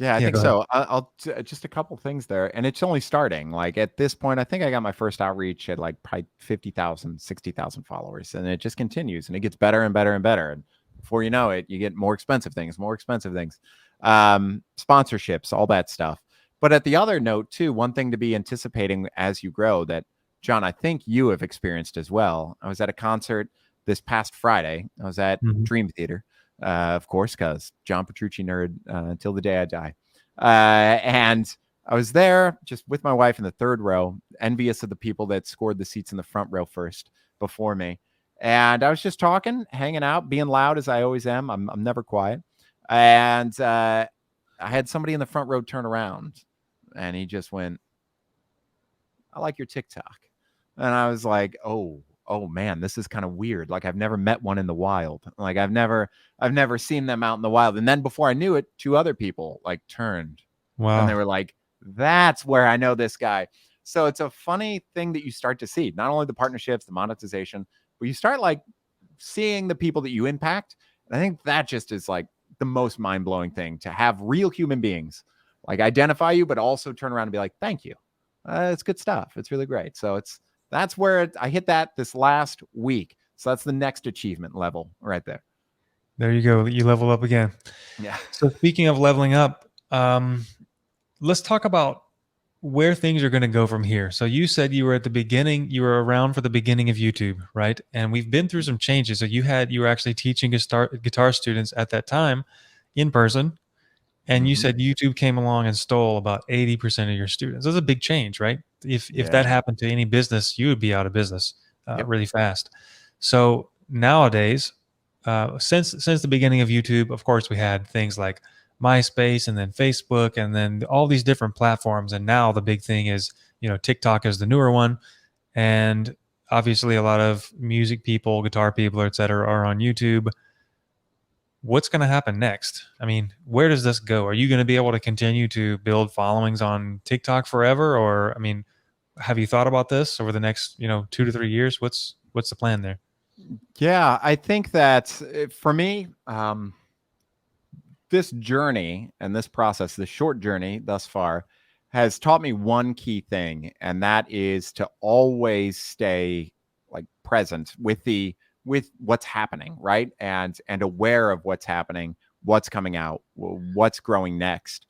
Yeah, I yeah, think go ahead. so. Just a couple things there, and it's only starting. Like at this point, I think I got my first outreach at like probably 50,000, 60,000 followers, and it just continues, and it gets better and better and better. And before you know it, you get more expensive things, sponsorships, all that stuff. But at the other note too, one thing to be anticipating as you grow that, John, I think you have experienced as well. I was at a concert this past Friday. I was at Mhm. Dream Theater, of course, because John Petrucci nerd until the day I die. And I was there just with my wife in the third row, envious of the people that scored the seats in the front row first before me. And I was just talking, hanging out, being loud as I always am. I'm never quiet. And I had somebody in the front row turn around, and he just went, "I like your TikTok." And I was like, oh man, this is kind of weird. Like I've never met one in the wild. Like I've never seen them out in the wild. And then before I knew it, two other people like turned, and they Wow. were like, "That's where I know this guy." So it's a funny thing that you start to see, not only the partnerships, the monetization, but you start like seeing the people that you impact. And I think that just is like the most mind-blowing thing, to have real human beings like identify you, but also turn around and be like, "Thank you. It's good stuff. It's really great." So that's where I hit that this last week. So that's the next achievement level right there. There you go. You level up again. Yeah. So speaking of leveling up, let's talk about where things are going to go from here. So you said you were at the beginning, you were around for the beginning of YouTube, right? And we've been through some changes. So you were actually teaching guitar students at that time in person. And you Hmm. said YouTube came along and stole about 80% of your students. That's a big change, right? If that Yeah. happened to any business, you would be out of business Yep. really fast. So nowadays, since the beginning of YouTube, of course, we had things like MySpace and then Facebook and then all these different platforms. And now the big thing is, TikTok is the newer one. And obviously, a lot of music people, guitar people, et cetera, are on YouTube. What's going to happen next? I mean, where does this go? Are you going to be able to continue to build followings on TikTok forever? Or, I mean, have you thought about this over the next, 2 to 3 years? What's the plan there? Yeah. I think that for me, this journey and this process, this short journey thus far, has taught me one key thing, and that is to always stay like present with what's happening, right? And aware of what's happening, what's coming out, what's growing next.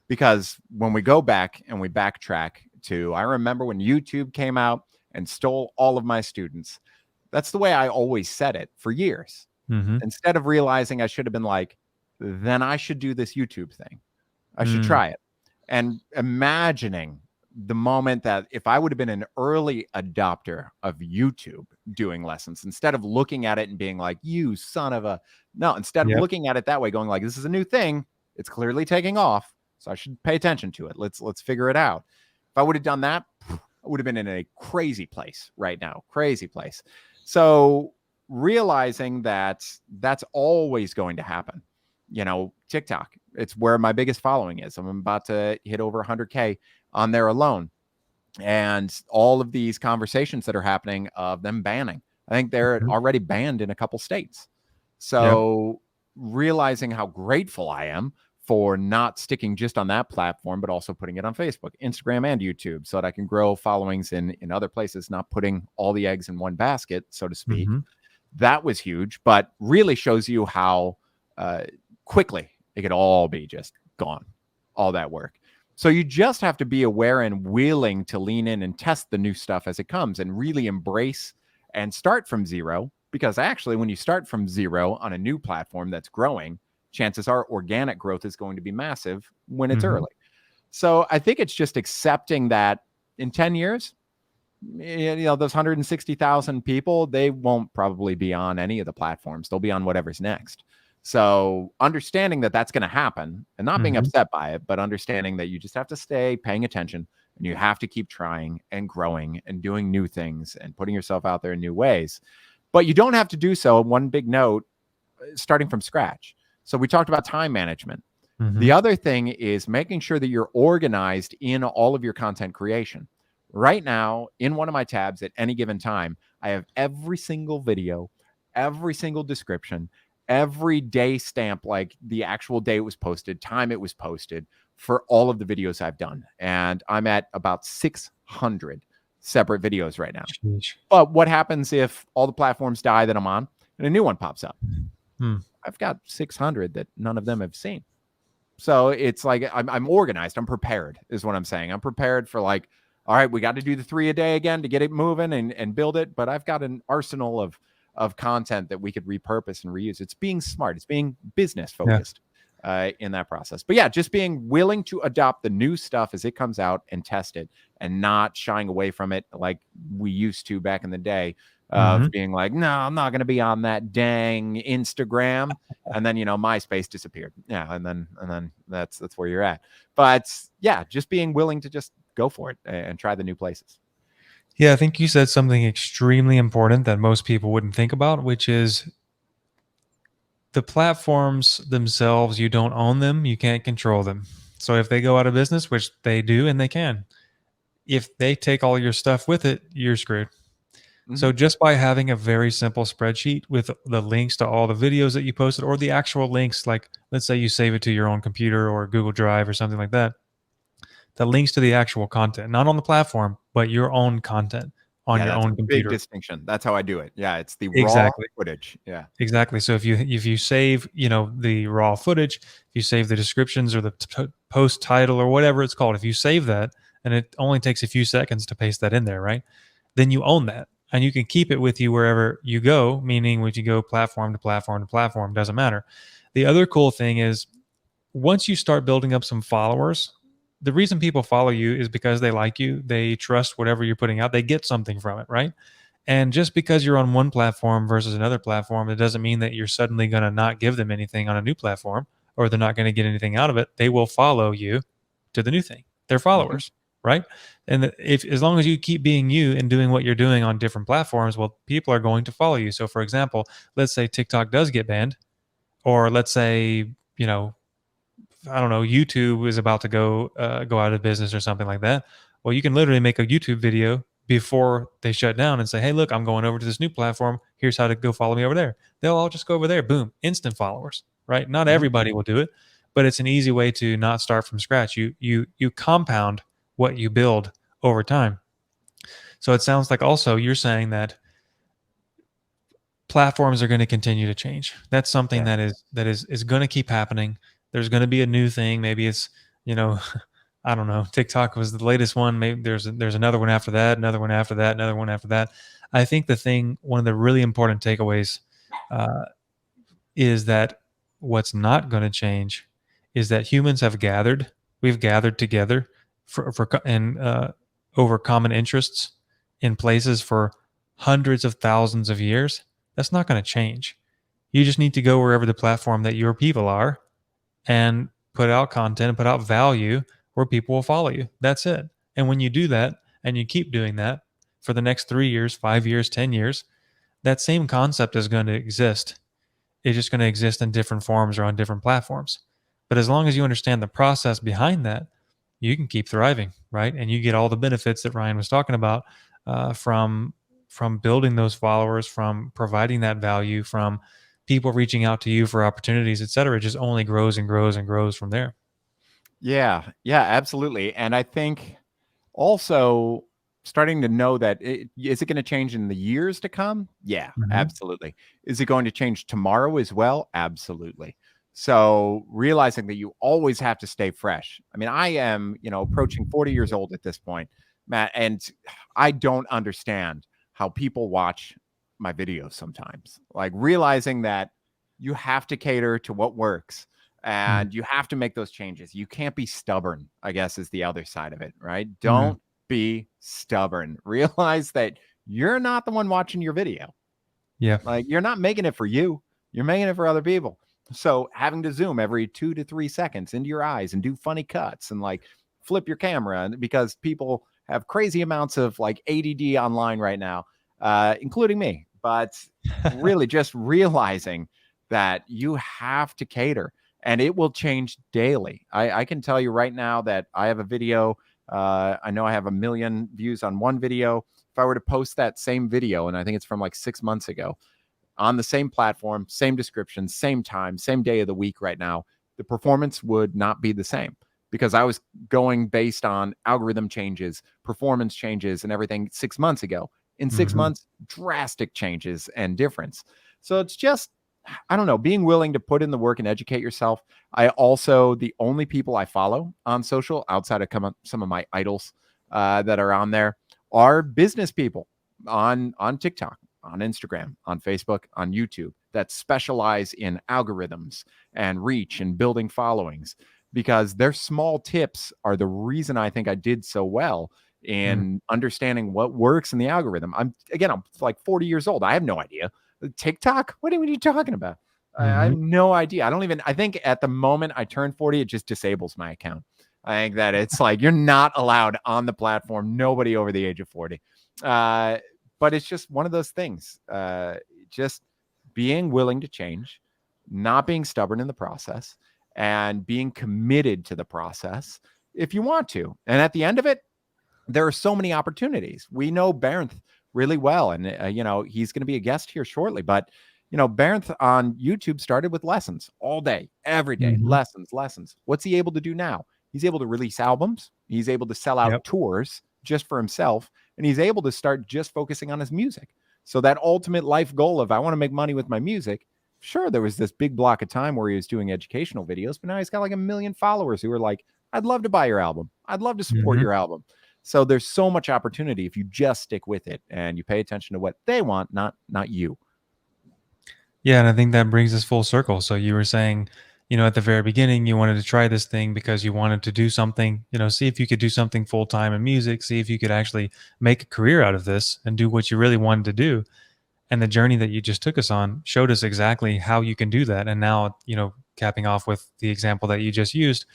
Because when we go back and we backtrack to, I remember when YouTube came out and stole all of my students. That's the way I always said it for years. Mm-hmm. Instead of realizing I should have been like, then I should do this YouTube thing. I should Mm, try it. And imagining the moment that if I would have been an early adopter of YouTube doing lessons, instead of looking at it and being like, "You son of a," no, instead of yep. looking at it that way, going like, "This is a new thing. It's clearly taking off. So I should pay attention to it. Let's figure it out." If I would have done that, I would have been in a crazy place right now. Crazy place. So realizing that that's always going to happen. TikTok, it's where my biggest following is. I'm about to hit over 100K on there alone. And all of these conversations that are happening of them banning, I think they're Mhm. already banned in a couple states. Yep. So realizing how grateful I am for not sticking just on that platform, but also putting it on Facebook, Instagram, and YouTube so that I can grow followings in other places, not putting all the eggs in one basket, so to speak. Mm-hmm. That was huge, but really shows you how uh, quickly it could all be just gone, all that work. So you just have to be aware and willing to lean in and test the new stuff as it comes and really embrace and start from zero. Because actually, when you start from zero on a new platform that's growing, chances are organic growth is going to be massive when it's Mhm. early. So I think it's just accepting that in 10 years, those 160,000 people, they won't probably be on any of the platforms. They'll be on whatever's next. So understanding that that's going to happen and not being Mhm. upset by it, but understanding that you just have to stay paying attention and you have to keep trying and growing and doing new things and putting yourself out there in new ways. But you don't have to do so. One big note, starting from scratch. So we talked about time management. The Mhm. other thing is making sure that you're organized in all of your content creation. Right now, in one of my tabs at any given time, I have every single video, every single description, every day stamp, like the actual day it was posted, time it was posted for all of the videos I've done. And I'm at about 600 separate videos right now. Sheesh. But what happens if all the platforms die that I'm on and a new one pops up? Hmm. I've got 600 that none of them have seen. So it's like I'm organized. I'm prepared, is what I'm saying. I'm prepared for like, all right, we got to do the 3 a day again to get it moving and build it. But I've got an arsenal of content that we could repurpose and reuse. It's being smart. It's being business Yeah. focused in that process. But yeah, just being willing to adopt the new stuff as it comes out and test it, and not shying away from it like we used to back in the day of Mhm. being like, no, I'm not going to be on that dang Instagram. And then, MySpace disappeared. Yeah. And then that's where you're at. But yeah, just being willing to just go for it and try the new places. Yeah, I think you said something extremely important that most people wouldn't think about, which is the platforms themselves, you don't own them, you can't control them. So if they go out of business, which they do and they can, if they take all your stuff with it, you're screwed. Mhm. So just by having a very simple spreadsheet with the links to all the videos that you posted, or the actual links, like let's say you save it to your own computer or Google Drive or something like that, the links to the actual content, not on the platform, but your own content on Yeah, your that's a own big computer. distinction. That's how I do it. Yeah, it's the raw Exactly. footage. Yeah. Exactly. So if you save, the raw footage, if you save the descriptions or the post title or whatever it's called, if you save that, and it only takes a few seconds to paste that in there, right? Then you own that, and you can keep it with you wherever you go. Meaning, when you go platform to platform to platform, doesn't matter. The other cool thing is, once you start building up some followers, the reason people follow you is because they like you, they trust whatever you're putting out, they get something from it, right? And just because you're on one platform versus another platform, it doesn't mean that you're suddenly going to not give them anything on a new platform, or they're not going to get anything out of it. They will follow you to the new thing. They're Mhm. followers, right? And if as long as you keep being you and doing what you're doing on different platforms, well, people are going to follow you. So, for example, let's say TikTok does get banned, or let's say, I don't know, YouTube is about to go out of business or something like that. Well, you can literally make a YouTube video before they shut down and say, "Hey, look, I'm going over to this new platform. Here's how to go follow me over there." They'll all just go over there. Boom, instant followers, right? Not Mhm. everybody will do it, but it's an easy way to not start from scratch. You compound what you build over time. So it sounds like also you're saying that platforms are going to continue to change. That's something Yeah. that is going to keep happening. There's going to be a new thing. Maybe it's, you know, I don't know. TikTok was the latest one. Maybe there's another one after that, another one after that, another one after that. I think one of the really important takeaways uh, is that what's not going to change is that humans have gathered. We've gathered together and over common interests in places for hundreds of thousands of years. That's not going to change. You just need to go wherever the platform that your people are and put out content and put out value where people will follow you. That's it. And when you do that and you keep doing that for the next 3 years, 5 years, 10 years, that same concept is going to exist. It's just going to exist in different forms or on different platforms. But as long as you understand the process behind that, you can keep thriving, right? And you get all the benefits that Ryan was talking about from building those followers, from providing that value, from people reaching out to you for opportunities, et cetera. It just only grows and grows and grows from there. Yeah. Yeah, absolutely. And I think also starting to know that is it going to change in the years to come? Yeah, Mhm. absolutely. Is it going to change tomorrow as well? Absolutely. So realizing that you always have to stay fresh. I mean, I am, approaching 40 years old at this point, Matt, and I don't understand how people watch my videos sometimes. Like realizing that you have to cater to what works, and you have to make those changes. You can't be stubborn, I guess, is the other side of it, right? Don't be stubborn. Realize that you're not the one watching your video. Yeah. Like, you're not making it for you. You're making it for other people. So having to zoom every 2 to 3 seconds into your eyes and do funny cuts and like flip your camera, because people have crazy amounts of like ADD online right now, including me. But really just realizing that you have to cater, and it will change daily. I can tell you right now that I have a video. I know I have 1 million views on one video. If I were to post that same video, and I think it's from like 6 months ago, on the same platform, same description, same time, same day of the week right now, the performance would not be the same, because I was going based on algorithm changes, performance changes, and everything 6 months ago. In 6 months, drastic changes and difference. So it's just, I don't know, being willing to put in the work and educate yourself. I also, the only people I follow on social outside of some of my idols that are on there are business people on TikTok, on Instagram, on Facebook, on YouTube, that specialize in algorithms and reach and building followings, because their small tips are the reason I think I did so well in understanding what works in the algorithm. I'm like 40 years old. I have no idea. TikTok? What are you talking about? I have no idea. I think at the moment I turn 40, it just disables my account. I think that it's like, you're not allowed on the platform, nobody over the age of 40. But it's just one of those things, just being willing to change, not being stubborn in the process, and being committed to the process if you want to. And at the end of it, there are so many opportunities. We know Barenth really well, and he's going to be a guest here shortly. But Barenth on YouTube started with lessons all day, every day, lessons. What's he able to do now? He's able to release albums. He's able to sell out tours just for himself, and he's able to start just focusing on his music. So that ultimate life goal of, I want to make money with my music. Sure, there was this big block of time where he was doing educational videos, but now he's got like 1 million followers who are like, I'd love to buy your album. I'd love to support your album. So there's so much opportunity if you just stick with it and you pay attention to what they want, not you. Yeah, and I think that brings us full circle. So you were saying, at the very beginning, you wanted to try this thing because you wanted to do something, see if you could do something full time in music, see if you could actually make a career out of this and do what you really wanted to do. And the journey that you just took us on showed us exactly how you can do that. And now, capping off with the example that you just used,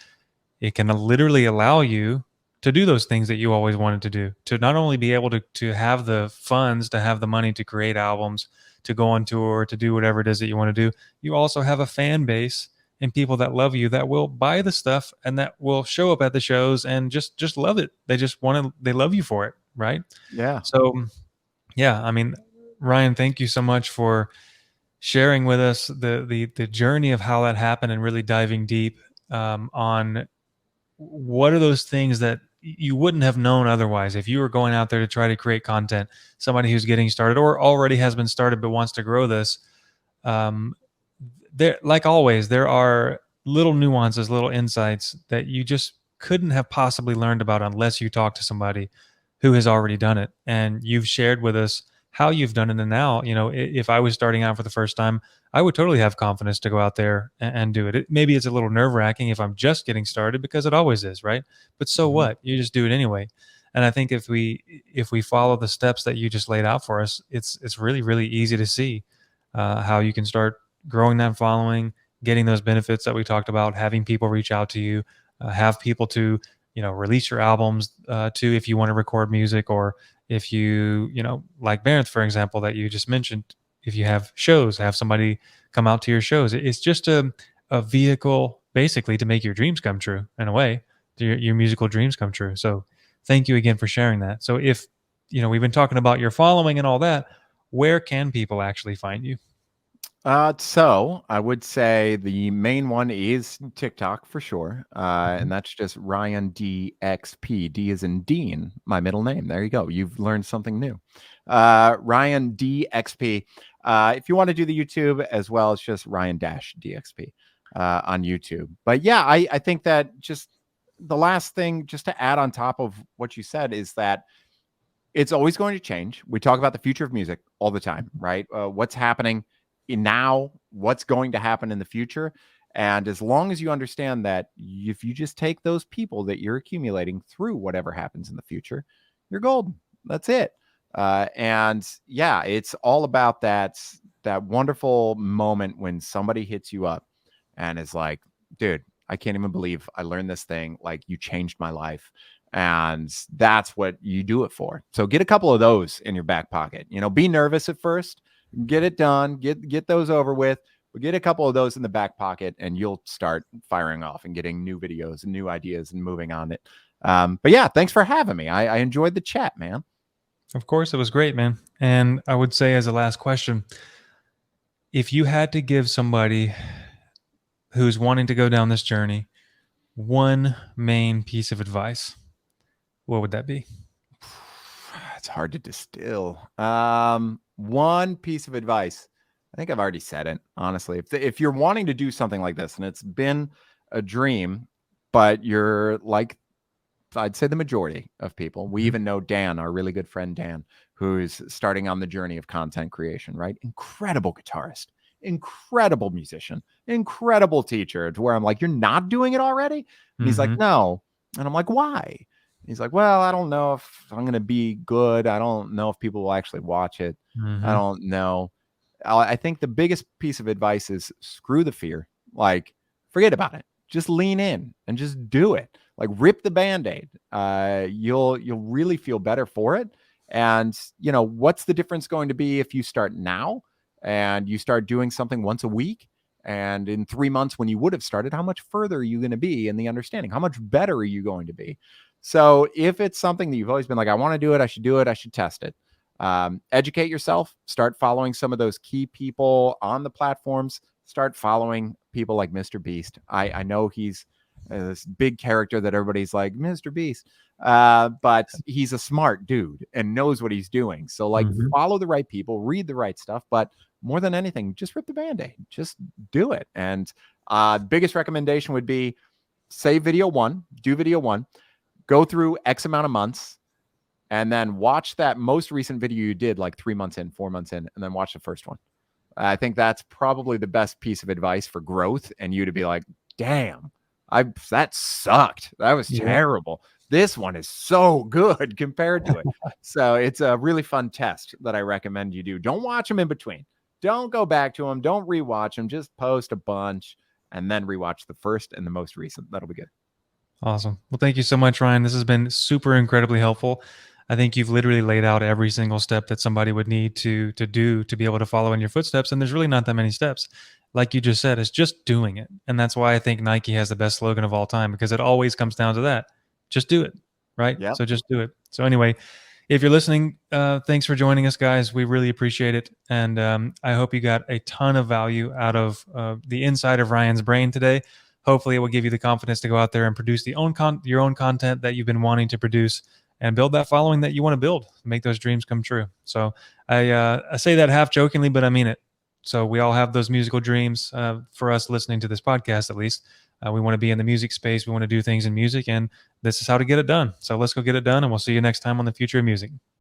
it can literally allow you to do those things that you always wanted to do, to not only be able to have the funds, to have the money to create albums, to go on tour, to do whatever it is that you want to do. You also have a fan base and people that love you, that will buy the stuff and that will show up at the shows and just love it. They love you for it. Right. Yeah. So yeah, I mean, Ryan, thank you so much for sharing with us the journey of how that happened and really diving deep on what are those things that you wouldn't have known otherwise if you were going out there to try to create content. Somebody who's getting started or already has been started but wants to grow this. There, like always, there are little nuances, little insights that you just couldn't have possibly learned about unless you talk to somebody who has already done it. And you've shared with us how you've done it. And now, if I was starting out for the first time, I would totally have confidence to go out there and do it. Maybe it's a little nerve wracking if I'm just getting started, because it always is, right? But so what? You just do it anyway. And I think if we follow the steps that you just laid out for us, it's really, really easy to see how you can start growing that following, getting those benefits that we talked about, having people reach out to you, have people to, release your albums to, if you want to record music, or if you, like Barenth, for example, that you just mentioned, if you have shows, have somebody come out to your shows. It's just a vehicle basically to make your dreams come true, in a way, your musical dreams come true. So thank you again for sharing that. So if, we've been talking about your following and all that, where can people actually find you? So I would say the main one is TikTok for sure. And that's just Ryan DXP. D is in Dean, my middle name. There you go. You've learned something new. Ryan DXP. If you want to do the YouTube as well, it's just Ryan DXP on YouTube. But yeah, I think that just the last thing just to add on top of what you said is that it's always going to change. We talk about the future of music all the time, right? What's happening now what's going to happen in the future. And as long as you understand that if you just take those people that you're accumulating through whatever happens in the future, you're golden. That's it. And yeah, it's all about that wonderful moment when somebody hits you up and is like, dude, I can't even believe I learned this thing. Like, you changed my life. And that's what you do it for. So get a couple of those in your back pocket. Be nervous at first, get it done, get those over with. But get a couple of those in the back pocket and you'll start firing off and getting new videos and new ideas and moving on it. But yeah, thanks for having me. I enjoyed the chat, man. Of course, it was great, man. And I would say, as a last question, if you had to give somebody who's wanting to go down this journey one main piece of advice, what would that be? It's hard to distill. One piece of advice. I think I've already said it, honestly. If you're wanting to do something like this and it's been a dream, but you're like, I'd say the majority of people, we even know Dan, our really good friend Dan, who's starting on the journey of content creation, right? Incredible guitarist, incredible musician, incredible teacher, to where I'm like, you're not doing it already? And he's like, no. And I'm like, why? He's like, well, I don't know if I'm going to be good. I don't know if people will actually watch it. I don't know. I think the biggest piece of advice is screw the fear. Like, forget about it. Just lean in and just do it. Like, rip the Band-Aid. You'll really feel better for it. And what's the difference going to be if you start now and you start doing something once a week? And in 3 months, when you would have started, how much further are you going to be in the understanding? How much better are you going to be? So if it's something that you've always been like, I want to do it, I should test it. Educate yourself, start following some of those key people on the platforms, start following people like Mr. Beast. I know he's this big character that everybody's like, Mr. Beast, but he's a smart dude and knows what he's doing. So like, follow the right people, read the right stuff, but more than anything, just rip the Band-Aid, just do it. And biggest recommendation would be save video one, do video one, go through X amount of months, and then watch that most recent video you did like 3 months in, 4 months in, and then watch the first one. I think that's probably the best piece of advice for growth, and you to be like, damn, that sucked. That was terrible. This one is so good compared to it. So it's a really fun test that I recommend you do. Don't watch them in between. Don't go back to them. Don't rewatch them. Just post a bunch and then rewatch the first and the most recent. That'll be good. Awesome. Well, thank you so much, Ryan. This has been super incredibly helpful. I think you've literally laid out every single step that somebody would need to do to be able to follow in your footsteps. And there's really not that many steps. Like you just said, it's just doing it. And that's why I think Nike has the best slogan of all time, because it always comes down to that. Just do it. Right? Yep. So just do it. So anyway, if you're listening, thanks for joining us, guys. We really appreciate it. And I hope you got a ton of value out of the inside of Ryan's brain today. Hopefully it will give you the confidence to go out there and produce your own content that you've been wanting to produce and build that following that you want to build, make those dreams come true. So I say that half jokingly, but I mean it. So we all have those musical dreams for us listening to this podcast, at least. We want to be in the music space. We want to do things in music, and this is how to get it done. So let's go get it done, and we'll see you next time on The Future of Music.